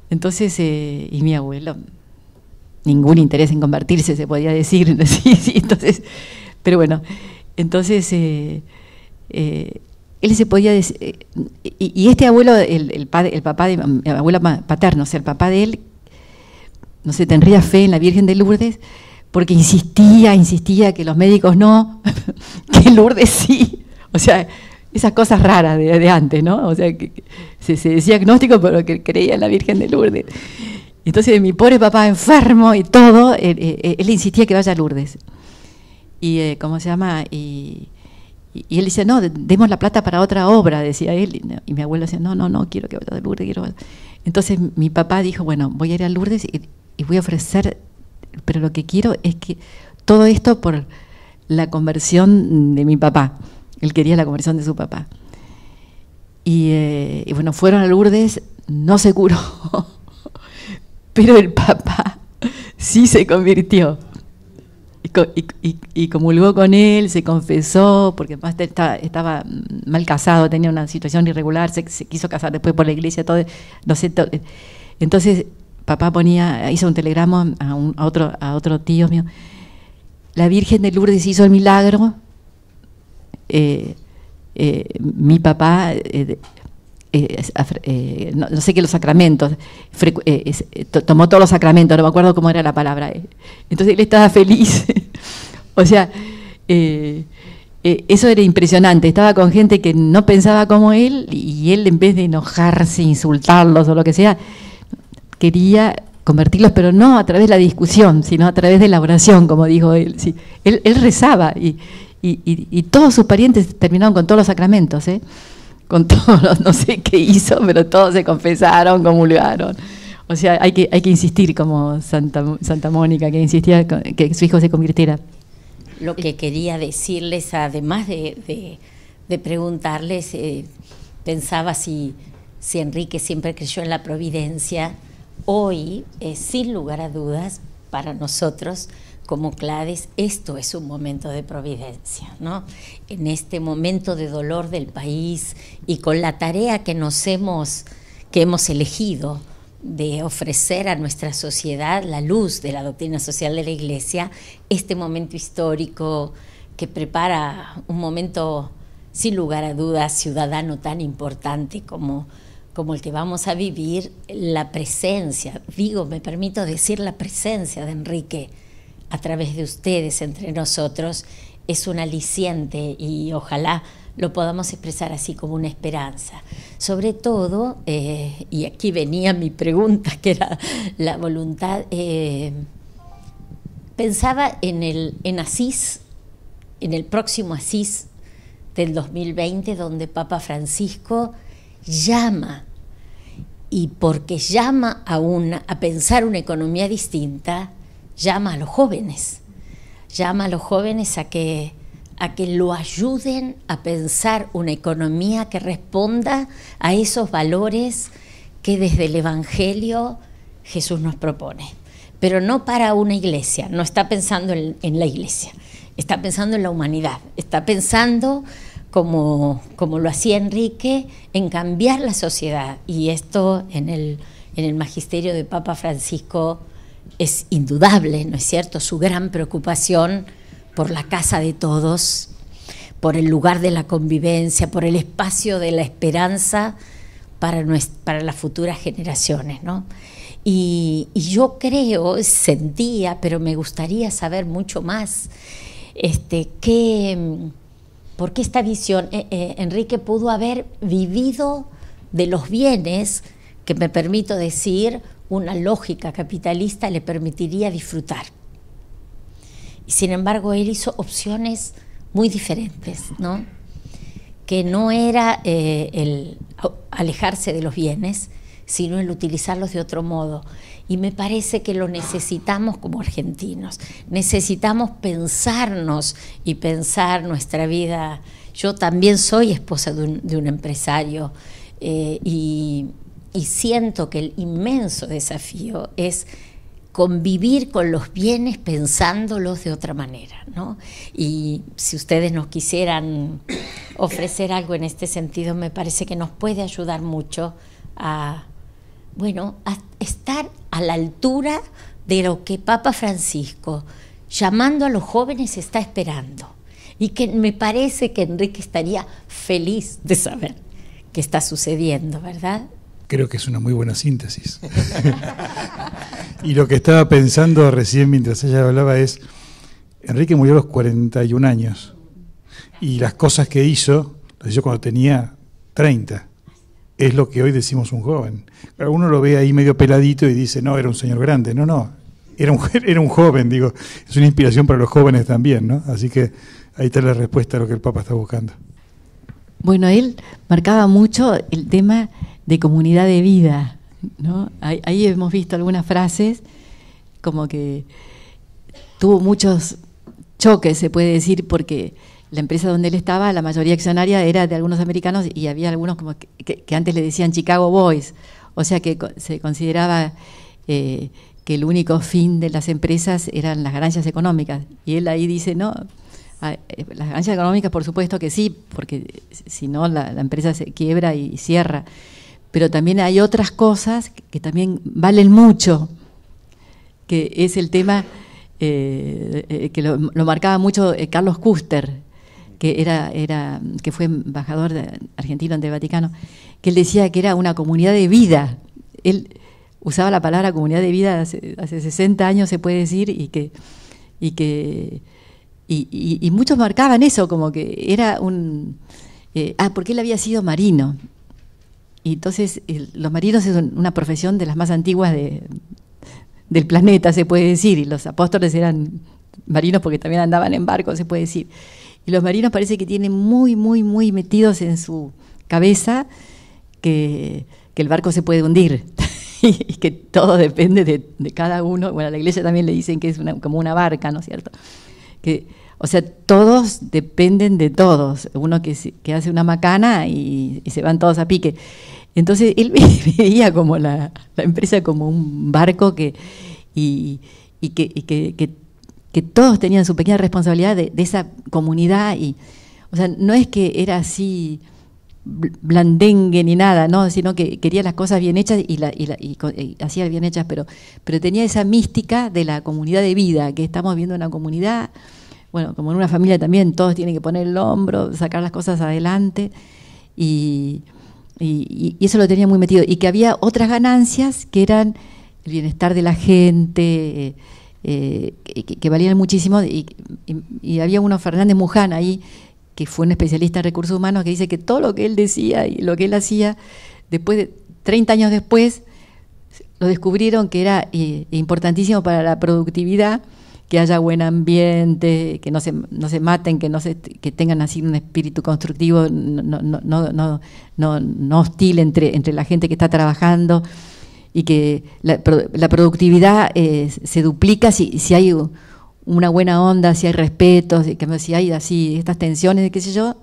Entonces, y mi abuelo, ningún interés en convertirse, se podía decir, sí, entonces, pero bueno, entonces él se podía decir, y este abuelo, el papá de mi abuelo paterno, o sea, el papá de él, no sé, tendría fe en la Virgen de Lourdes, porque insistía que los médicos no, que Lourdes sí, o sea, esas cosas raras de antes, ¿no? O sea, que se decía agnóstico, pero que creía en la Virgen de Lourdes. Entonces mi pobre papá enfermo y todo, él insistía que vaya a Lourdes. Y, ¿cómo se llama? Y él decía, no, demos la plata para otra obra, decía él. Y mi abuelo decía, no, quiero que vaya a Lourdes, Entonces mi papá dijo, bueno, voy a ir a Lourdes y voy a ofrecer, pero lo que quiero es que todo esto por la conversión de mi papá. Él quería la conversión de su papá. Y bueno, fueron a Lourdes, no se curó. Pero el papá sí se convirtió y comulgó con él, se confesó, porque además estaba mal casado, tenía una situación irregular, se quiso casar después por la iglesia, todo, no sé, todo. Entonces papá hizo un telegrama a otro tío mío, la Virgen de Lourdes hizo el milagro, mi papá... no sé qué, los sacramentos, tomó todos los sacramentos, no me acuerdo cómo era la palabra. Entonces él estaba feliz. O sea, eso era impresionante. Estaba con gente que no pensaba como él, y él, en vez de enojarse, insultarlos o lo que sea, quería convertirlos, pero no a través de la discusión, sino a través de la oración, como dijo él. Sí, él rezaba y todos sus parientes terminaron con todos los sacramentos, con todos, no sé qué hizo, pero todos se confesaron, comulgaron. O sea, hay que insistir, como Santa Mónica, que insistía que su hijo se convirtiera. Lo que quería decirles, además de preguntarles, pensaba si Enrique siempre creyó en la providencia. Hoy, sin lugar a dudas, para nosotros como Clades, esto es un momento de providencia, ¿no? En este momento de dolor del país y con la tarea que hemos elegido de ofrecer a nuestra sociedad la luz de la doctrina social de la Iglesia, este momento histórico que prepara un momento, sin lugar a dudas, ciudadano tan importante como el que vamos a vivir, la presencia, me permito decir la presencia de Enrique a través de ustedes entre nosotros, es un aliciente y ojalá lo podamos expresar así como una esperanza. Sobre todo, y aquí venía mi pregunta, que era la voluntad, pensaba en Asís, en el próximo Asís del 2020, donde Papa Francisco llama, y porque llama a pensar una economía distinta, llama a los jóvenes a que lo ayuden a pensar una economía que responda a esos valores que desde el Evangelio Jesús nos propone. Pero no para una iglesia, no está pensando en la iglesia, está pensando en la humanidad, está pensando, como lo hacía Enrique, en cambiar la sociedad. Y esto en el magisterio de Papa Francisco es indudable, ¿no es cierto? Su gran preocupación por la casa de todos, por el lugar de la convivencia, por el espacio de la esperanza para las futuras generaciones, ¿no? Y yo sentía, pero me gustaría saber mucho más, ¿por qué esta visión? Enrique pudo haber vivido de los bienes que, me permito decir, una lógica capitalista le permitiría disfrutar. Y sin embargo, él hizo opciones muy diferentes, ¿no? Que no era el alejarse de los bienes, sino el utilizarlos de otro modo. Y me parece que lo necesitamos como argentinos. Necesitamos pensarnos y pensar nuestra vida. Yo también soy esposa de un empresario y siento que el inmenso desafío es convivir con los bienes pensándolos de otra manera, ¿no? Y si ustedes nos quisieran ofrecer algo en este sentido, me parece que nos puede ayudar mucho a estar a la altura de lo que Papa Francisco, llamando a los jóvenes, está esperando. Y que me parece que Enrique estaría feliz de saber qué está sucediendo, ¿verdad? Creo que es una muy buena síntesis. Y lo que estaba pensando recién mientras ella hablaba es, Enrique murió a los 41 años y las cosas que hizo, las hizo cuando tenía 30. Es lo que hoy decimos un joven. Uno lo ve ahí medio peladito y dice, no, era un señor grande. No, era un joven, digo. Es una inspiración para los jóvenes también, ¿no? Así que ahí está la respuesta a lo que el Papa está buscando. Bueno, él marcaba mucho el tema de comunidad de vida, ¿no? Ahí hemos visto algunas frases como que tuvo muchos choques, se puede decir, porque la empresa donde él estaba, la mayoría accionaria era de algunos americanos y había algunos como que antes le decían Chicago Boys, o sea que se consideraba que el único fin de las empresas eran las ganancias económicas. Y él ahí dice, no, las ganancias económicas por supuesto que sí, porque si no la empresa se quiebra y cierra. Pero también hay otras cosas que también valen mucho, que es el tema que lo marcaba mucho Carlos Custer, que fue embajador argentino ante el Vaticano, que él decía que era una comunidad de vida. Él usaba la palabra comunidad de vida hace 60 años, se puede decir, y muchos marcaban eso, como que era porque él había sido marino. Y entonces los marinos es una profesión de las más antiguas del planeta, se puede decir, y los apóstoles eran marinos porque también andaban en barco, se puede decir. Y los marinos parece que tienen muy, muy, muy metidos en su cabeza que el barco se puede hundir y que todo depende de cada uno. Bueno, a la iglesia también le dicen que es como una barca, ¿no es cierto? O sea, todos dependen de todos. Uno que hace una macana y se van todos a pique. Entonces él veía como la empresa como un barco que todos tenían su pequeña responsabilidad de esa comunidad. O sea, no es que era así blandengue ni nada, ¿no? Sino que quería las cosas bien hechas y hacía bien hechas, pero tenía esa mística de la comunidad de vida, que estamos viendo una comunidad, bueno, como en una familia también, todos tienen que poner el hombro, sacar las cosas adelante, y eso lo tenía muy metido, y que había otras ganancias que eran el bienestar de la gente, que valían muchísimo, y había uno, Fernández Muján, ahí, que fue un especialista en recursos humanos, que dice que todo lo que él decía y lo que él hacía, después de 30 años después, lo descubrieron que era importantísimo para la productividad, que haya buen ambiente, que no se maten, que tengan así un espíritu constructivo, no hostil entre la gente que está trabajando, y que la productividad se duplica si hay una buena onda, si hay respeto, si hay así estas tensiones, qué sé yo,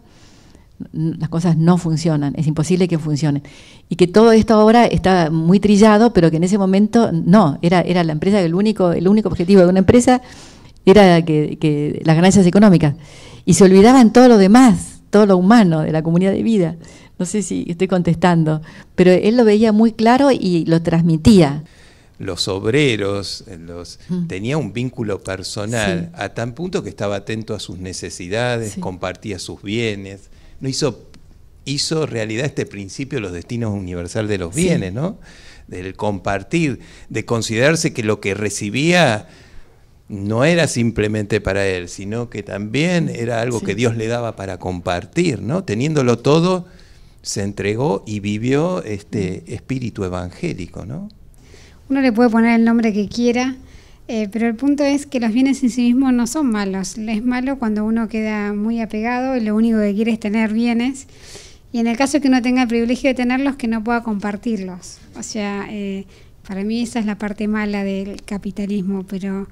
las cosas no funcionan, es imposible que funcionen. Y que todo esto ahora está muy trillado, pero que en ese momento no, era la empresa, el único objetivo de una empresa era que las ganancias económicas. Y se olvidaban todo lo demás, todo lo humano de la comunidad de vida. No sé si estoy contestando, pero él lo veía muy claro y lo transmitía. Los obreros, tenía un vínculo personal, sí, a tal punto que estaba atento a sus necesidades, sí, compartía sus bienes, no hizo realidad este principio, los destinos universal de los bienes, sí, ¿no? Del compartir, de considerarse que lo que recibía no era simplemente para él, sino que también era algo, sí, que Dios le daba para compartir, ¿no? Teniéndolo todo, se entregó y vivió este espíritu evangélico, ¿no? Uno le puede poner el nombre que quiera, pero el punto es que los bienes en sí mismos no son malos. Es malo cuando uno queda muy apegado y lo único que quiere es tener bienes. Y en el caso que uno tenga el privilegio de tenerlos, que no pueda compartirlos. O sea, para mí esa es la parte mala del capitalismo, pero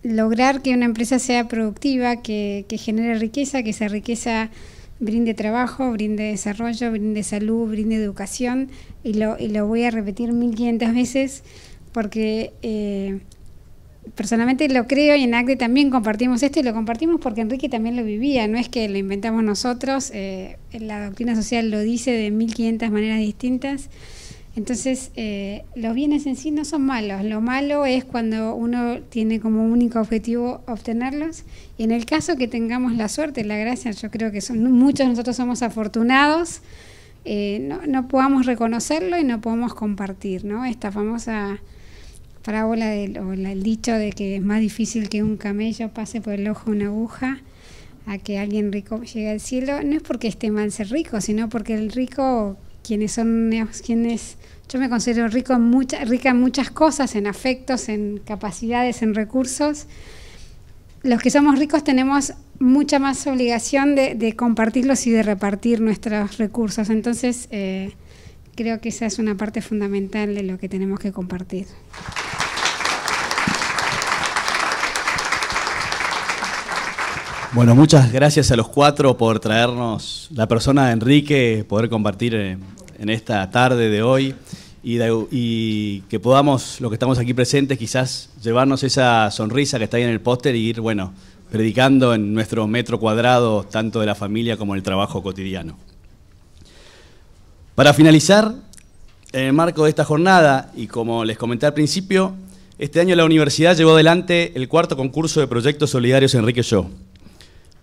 lograr que una empresa sea productiva, que genere riqueza, que esa riqueza brinde trabajo, brinde desarrollo, brinde salud, brinde educación, y lo voy a repetir 1500 veces porque personalmente lo creo, y en ACDE también compartimos esto, y lo compartimos porque Enrique también lo vivía, no es que lo inventamos nosotros, la doctrina social lo dice de 1500 maneras distintas. Entonces, los bienes en sí no son malos, lo malo es cuando uno tiene como único objetivo obtenerlos, y en el caso que tengamos la suerte, la gracia, yo creo que muchos de nosotros somos afortunados, no podamos reconocerlo y no podemos compartir, ¿no? Esta famosa parábola o el dicho de que es más difícil que un camello pase por el ojo de una aguja a que alguien rico llegue al cielo, no es porque esté mal ser rico, sino porque el rico... Yo me considero rica en muchas cosas, en afectos, en capacidades, en recursos. Los que somos ricos tenemos mucha más obligación de compartirlos y de repartir nuestros recursos. Entonces, creo que esa es una parte fundamental de lo que tenemos que compartir. Bueno, muchas gracias a los cuatro por traernos la persona de Enrique, poder compartir en esta tarde de hoy y que podamos, los que estamos aquí presentes, quizás llevarnos esa sonrisa que está ahí en el póster y ir, bueno, predicando en nuestro metro cuadrado, tanto de la familia como del trabajo cotidiano. Para finalizar, en el marco de esta jornada, y como les comenté al principio, este año la universidad llevó adelante el 4º concurso de proyectos solidarios Enrique Yo.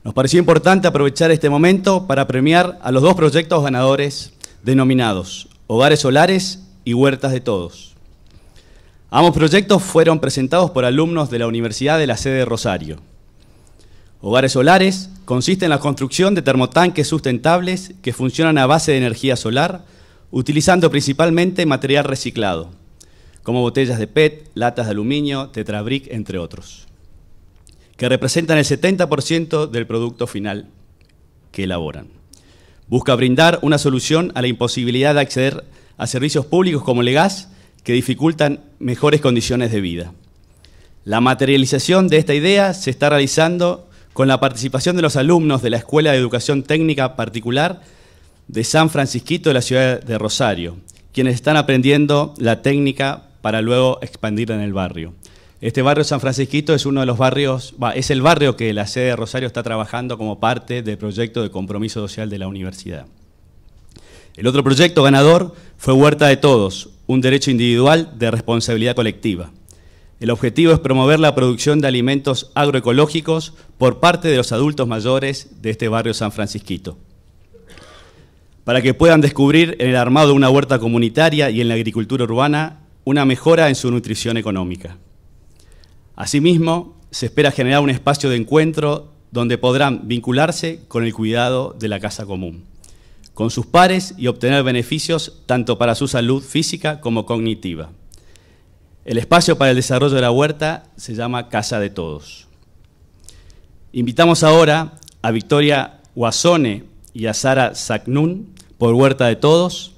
Nos pareció importante aprovechar este momento para premiar a los 2 proyectos ganadores denominados Hogares Solares y Huertas de Todos. Ambos proyectos fueron presentados por alumnos de la Universidad de la sede de Rosario. Hogares Solares consiste en la construcción de termotanques sustentables que funcionan a base de energía solar, utilizando principalmente material reciclado. como botellas de PET, latas de aluminio, tetrabric, entre otros, que representan el 70% del producto final que elaboran. Busca brindar una solución a la imposibilidad de acceder a servicios públicos como el gas que dificultan mejores condiciones de vida. La materialización de esta idea se está realizando con la participación de los alumnos de la Escuela de Educación Técnica Particular de San Francisquito de la ciudad de Rosario, quienes están aprendiendo la técnica para luego expandirla en el barrio. Este barrio San Francisquito es uno de los barrios, es el barrio que la sede de Rosario está trabajando como parte del proyecto de compromiso social de la universidad. El otro proyecto ganador fue Huerta de Todos, un derecho individual de responsabilidad colectiva. El objetivo es promover la producción de alimentos agroecológicos por parte de los adultos mayores de este barrio San Francisquito, para que puedan descubrir en el armado de una huerta comunitaria y en la agricultura urbana una mejora en su nutrición económica. Asimismo, se espera generar un espacio de encuentro donde podrán vincularse con el cuidado de la casa común, con sus pares y obtener beneficios tanto para su salud física como cognitiva. El espacio para el desarrollo de la huerta se llama Casa de Todos. Invitamos ahora a Victoria Guasone y a Sara Sacnún por Huerta de Todos,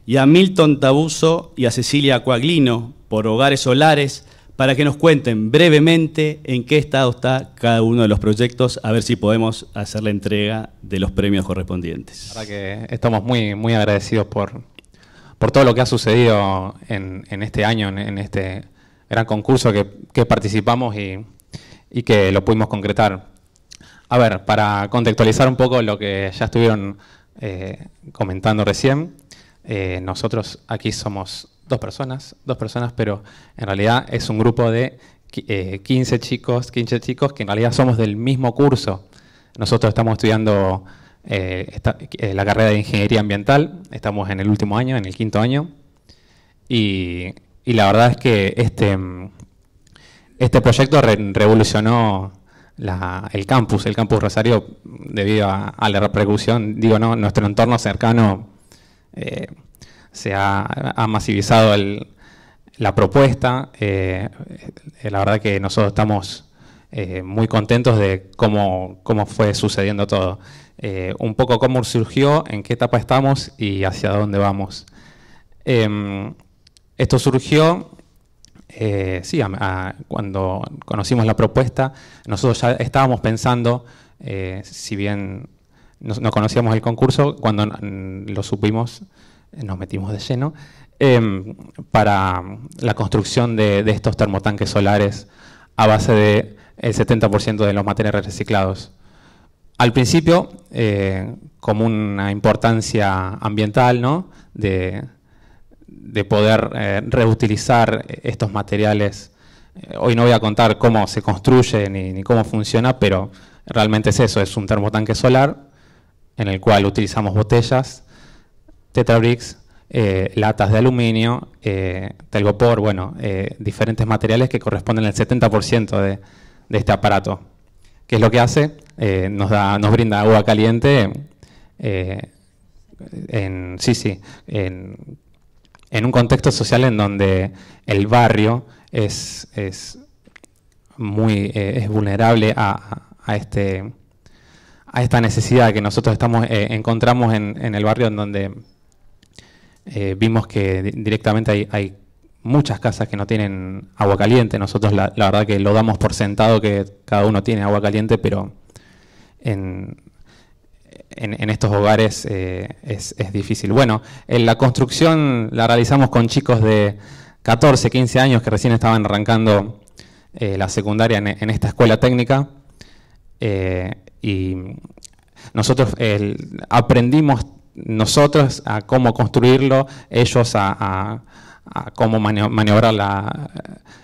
y a Milton Tabuso y a Cecilia Coaglino por Hogares Solares, para que nos cuenten brevemente en qué estado está cada uno de los proyectos, a ver si podemos hacer la entrega de los premios correspondientes. La verdad que estamos muy agradecidos por todo lo que ha sucedido en este año, en este gran concurso que participamos y que lo pudimos concretar. A ver, para contextualizar un poco lo que ya estuvieron comentando recién, nosotros aquí somos dos personas, pero en realidad es un grupo de 15 chicos que en realidad somos del mismo curso. Nosotros estamos estudiando la carrera de Ingeniería Ambiental, estamos en el último año, en el 5º año, y la verdad es que este proyecto revolucionó el campus Rosario debido a la repercusión. Digo, ¿no? Nuestro entorno cercano se ha masivizado la propuesta. La verdad que nosotros estamos muy contentos de cómo fue sucediendo todo. Un poco cómo surgió, en qué etapa estamos y hacia dónde vamos. Esto surgió, cuando conocimos la propuesta, nosotros ya estábamos pensando, si bien no conocíamos el concurso, cuando lo supimos, nos metimos de lleno, para la construcción de estos termotanques solares a base del 70% de los materiales reciclados. Al principio, como una importancia ambiental, ¿no? de poder reutilizar estos materiales. Hoy no voy a contar cómo se construye ni cómo funciona, pero realmente es eso, es un termotanque solar en el cual utilizamos botellas, tetrabricks, latas de aluminio, telgopor, diferentes materiales que corresponden al 70% de este aparato. ¿Qué es lo que hace? Nos brinda agua caliente en un contexto social en donde el barrio es vulnerable a esta necesidad que nosotros encontramos en el barrio, en donde vimos que directamente hay muchas casas que no tienen agua caliente. Nosotros la verdad que lo damos por sentado que cada uno tiene agua caliente, pero en estos hogares es difícil. Bueno, la construcción la realizamos con chicos de 14, 15 años que recién estaban arrancando la secundaria en esta escuela técnica, y nosotros aprendimos a cómo construirlo, ellos a cómo maniobrar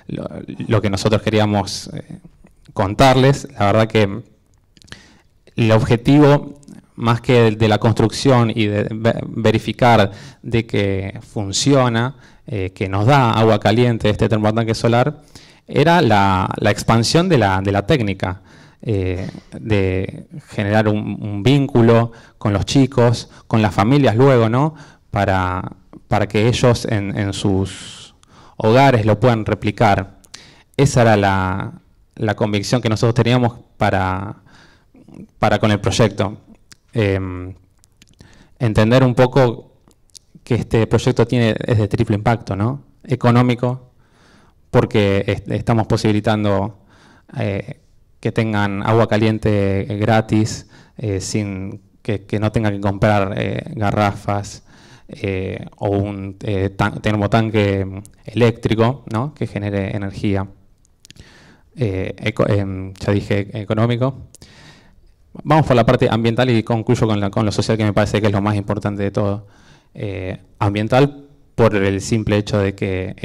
lo que nosotros queríamos contarles. La verdad que el objetivo, más que de la construcción y de verificar de que funciona, que nos da agua caliente este termotanque solar, era la expansión de la técnica, de generar un vínculo con los chicos, con las familias luego, ¿no? Para que ellos en sus hogares lo puedan replicar. Esa era la convicción que nosotros teníamos para con el proyecto. Entender un poco que este proyecto es de triple impacto, ¿no? Económico, porque estamos posibilitando que tengan agua caliente gratis, sin que no tengan que comprar garrafas o un termotanque eléctrico, ¿no? Que genere energía. Ya dije económico. Vamos por la parte ambiental y concluyo con lo social, que me parece que es lo más importante de todo. Ambiental por el simple hecho de que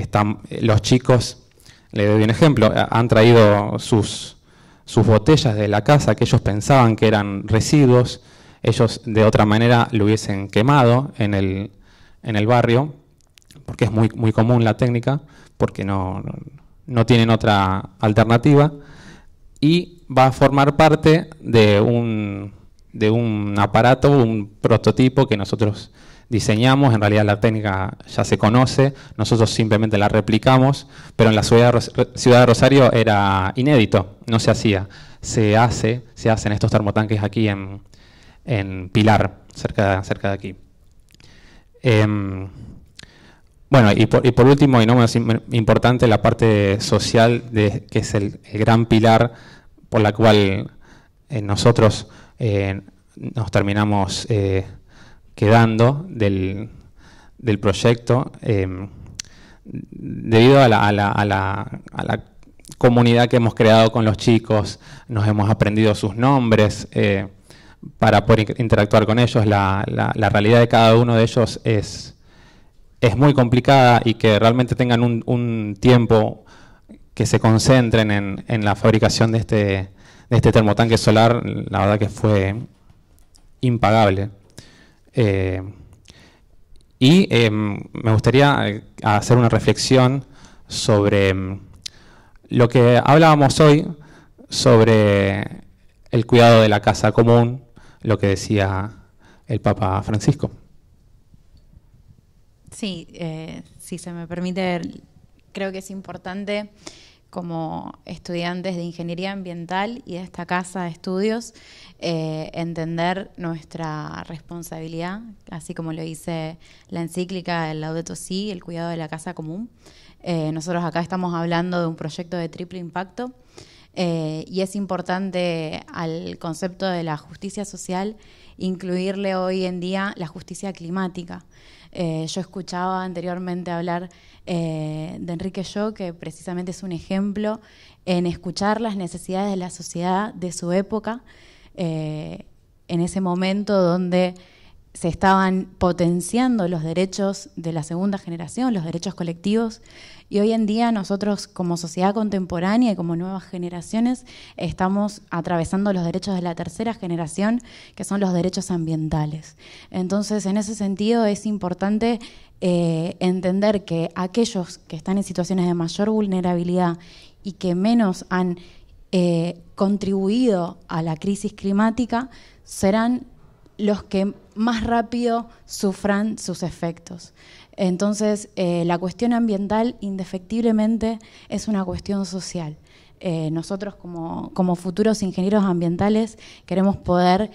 los chicos, le doy un ejemplo, han traído sus botellas de la casa que ellos pensaban que eran residuos. Ellos de otra manera lo hubiesen quemado en el barrio, porque es muy, muy común la técnica, porque no tienen otra alternativa, y va a formar parte de un aparato, un prototipo que nosotros diseñamos. En realidad la técnica ya se conoce, nosotros simplemente la replicamos, pero en la ciudad de Rosario era inédito, no se hacía. Se hacen estos termotanques aquí en Pilar, cerca de aquí. Bueno, y por último, y no menos importante, la parte social, que es el gran pilar por la cual nosotros nos terminamos quedando del proyecto, debido a la comunidad que hemos creado con los chicos. Nos hemos aprendido sus nombres para poder interactuar con ellos. La realidad de cada uno de ellos es muy complicada, y que realmente tengan un tiempo que se concentren en la fabricación de este termotanque solar, la verdad que fue impagable. Me gustaría hacer una reflexión sobre lo que hablábamos hoy, sobre el cuidado de la casa común, lo que decía el Papa Francisco. Sí, si se me permite, creo que es importante, como estudiantes de Ingeniería Ambiental y de esta casa de estudios, entender nuestra responsabilidad, así como lo dice la encíclica del Laudato Si, el cuidado de la casa común. Nosotros acá estamos hablando de un proyecto de triple impacto, y es importante al concepto de la justicia social incluirle hoy en día la justicia climática. Yo escuchaba anteriormente hablar de Enrique Yo, que precisamente es un ejemplo en escuchar las necesidades de la sociedad de su época, en ese momento donde se estaban potenciando los derechos de la segunda generación, los derechos colectivos, y hoy en día nosotros como sociedad contemporánea y como nuevas generaciones estamos atravesando los derechos de la tercera generación, que son los derechos ambientales. Entonces, en ese sentido es importante entender que aquellos que están en situaciones de mayor vulnerabilidad y que menos han contribuido a la crisis climática serán los que más rápido sufran sus efectos. Entonces, la cuestión ambiental indefectiblemente es una cuestión social. Nosotros como futuros ingenieros ambientales queremos poder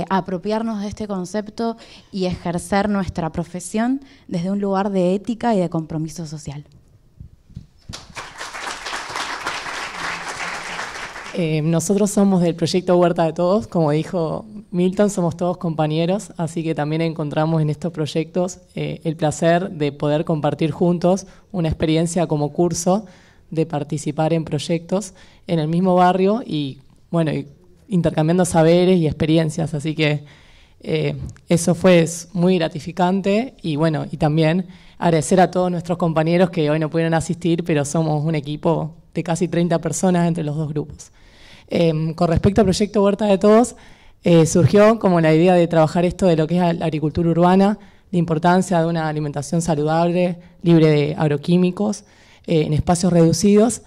apropiarnos de este concepto y ejercer nuestra profesión desde un lugar de ética y de compromiso social. Nosotros somos del proyecto Huerta de Todos, como dijo Milton, somos todos compañeros, así que también encontramos en estos proyectos el placer de poder compartir juntos una experiencia como curso, de participar en proyectos en el mismo barrio y, bueno, intercambiando saberes y experiencias, así que eso fue muy gratificante y, bueno, y también agradecer a todos nuestros compañeros que hoy no pudieron asistir, pero somos un equipo de casi 30 personas entre los dos grupos. Con respecto al proyecto Huerta de Todos, surgió como la idea de trabajar esto de lo que es la agricultura urbana, la importancia de una alimentación saludable, libre de agroquímicos, en espacios reducidos,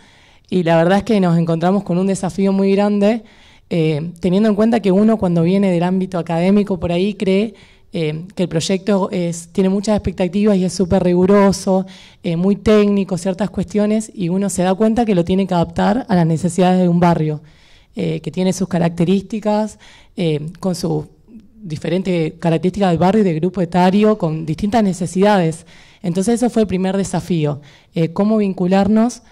y la verdad es que nos encontramos con un desafío muy grande, teniendo en cuenta que uno cuando viene del ámbito académico por ahí cree que el proyecto tiene muchas expectativas y es súper riguroso, muy técnico, ciertas cuestiones, y uno se da cuenta que lo tiene que adaptar a las necesidades de un barrio, que tiene sus características, con sus diferentes características del barrio y del grupo etario, con distintas necesidades. Entonces eso fue el primer desafío, cómo vincularnos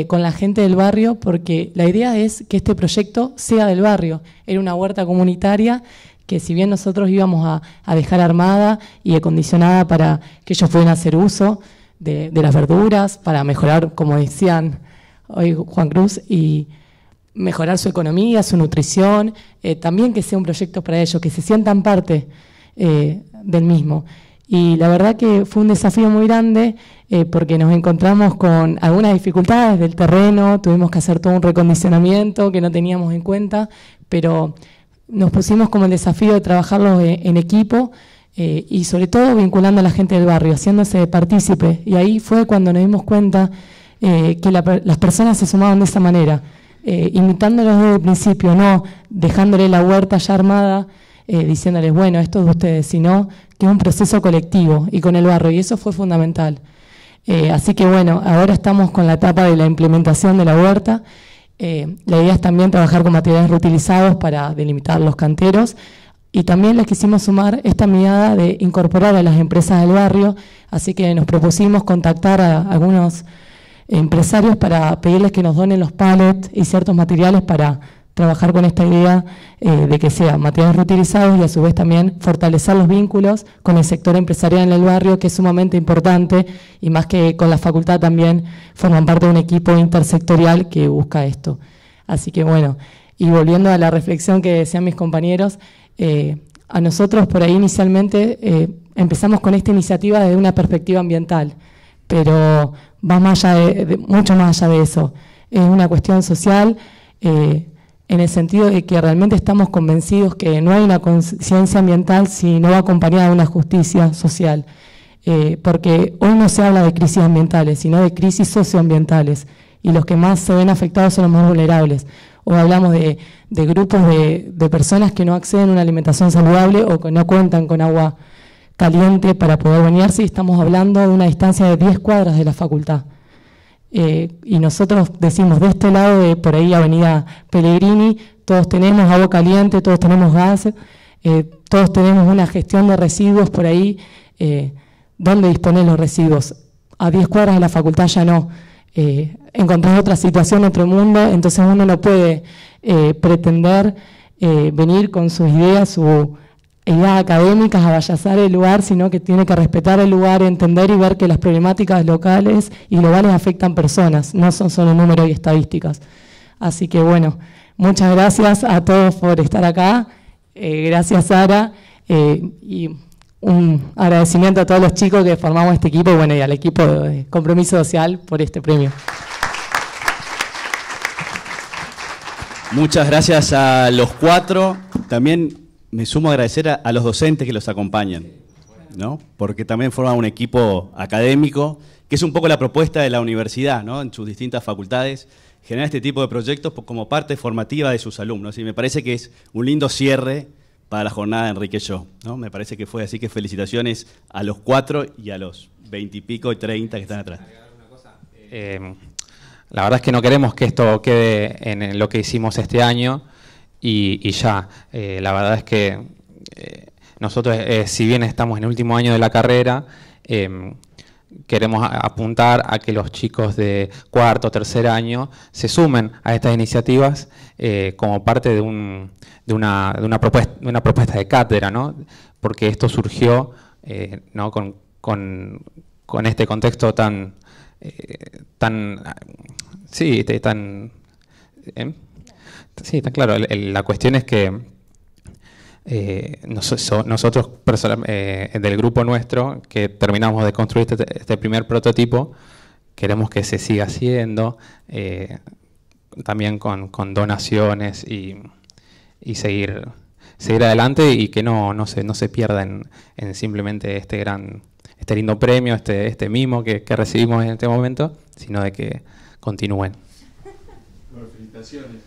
con la gente del barrio, porque la idea es que este proyecto sea del barrio. Era una huerta comunitaria que, si bien nosotros íbamos a dejar armada y acondicionada para que ellos puedan hacer uso de las verduras, para mejorar, como decían hoy Juan Cruz, y mejorar su economía, su nutrición, también que sea un proyecto para ellos, que se sientan parte del mismo. Y la verdad que fue un desafío muy grande, porque nos encontramos con algunas dificultades del terreno, tuvimos que hacer todo un recondicionamiento que no teníamos en cuenta, pero nos pusimos como el desafío de trabajarlo en equipo, y sobre todo vinculando a la gente del barrio, haciéndose partícipe. Y ahí fue cuando nos dimos cuenta que las personas se sumaban de esa manera, invitándolos desde el principio, no dejándole la huerta ya armada, diciéndoles, bueno, esto es de ustedes, sino que es un proceso colectivo y con el barrio, y eso fue fundamental. Así que bueno, ahora estamos con la etapa de la implementación de la huerta. La idea es también trabajar con materiales reutilizados para delimitar los canteros, y también les quisimos sumar esta mirada de incorporar a las empresas del barrio, así que nos propusimos contactar a algunos empresarios para pedirles que nos donen los pallets y ciertos materiales para trabajar con esta idea de que sean materiales reutilizados, y a su vez también fortalecer los vínculos con el sector empresarial en el barrio, que es sumamente importante, y más que con la facultad también forman parte de un equipo intersectorial que busca esto. Así que bueno, y volviendo a la reflexión que decían mis compañeros, a nosotros por ahí inicialmente empezamos con esta iniciativa desde una perspectiva ambiental, pero va más allá mucho más allá de eso. Es una cuestión social, en el sentido de que realmente estamos convencidos que no hay una conciencia ambiental si no va acompañada de una justicia social, porque hoy no se habla de crisis ambientales, sino de crisis socioambientales, y los que más se ven afectados son los más vulnerables. Hoy hablamos de grupos de personas que no acceden a una alimentación saludable o que no cuentan con agua caliente para poder bañarse, y estamos hablando de una distancia de 10 cuadras de la facultad. Y nosotros decimos, de este lado de por ahí Avenida Pellegrini, todos tenemos agua caliente, todos tenemos gas, todos tenemos una gestión de residuos por ahí, ¿dónde disponer los residuos? A 10 cuadras de la facultad ya no. Encontrar otra situación, otro mundo, entonces uno no puede pretender venir con sus ideas, ideas académicas a vallazar el lugar, sino que tiene que respetar el lugar, entender y ver que las problemáticas locales y globales afectan personas, no son solo números y estadísticas. Así que bueno, muchas gracias a todos por estar acá, gracias Sara, y un agradecimiento a todos los chicos que formamos este equipo, y bueno, y al equipo de Compromiso Social por este premio. Muchas gracias a los cuatro. También me sumo a agradecer a los docentes que los acompañan, ¿no? Porque también forman un equipo académico, que es un poco la propuesta de la universidad, ¿no? En sus distintas facultades, generar este tipo de proyectos como parte formativa de sus alumnos. Y me parece que es un lindo cierre para la jornada de Enrique Yo, ¿no? Me parece que fue así, que felicitaciones a los cuatro y a los 20 y pico y 30 que están atrás. La verdad es que no queremos que esto quede en lo que hicimos este año y ya. La verdad es que nosotros, si bien estamos en el último año de la carrera, queremos apuntar a que los chicos de cuarto o tercer año se sumen a estas iniciativas como parte de una propuesta de cátedra, ¿no? Porque esto surgió ¿no? con este contexto tan claro. La cuestión es que nosotros del grupo nuestro, que terminamos de construir este primer prototipo, queremos que se siga haciendo, también con donaciones y seguir adelante, y que no se pierda en simplemente este lindo premio, este mimo que recibimos en este momento, sino de que continúen. Felicitaciones.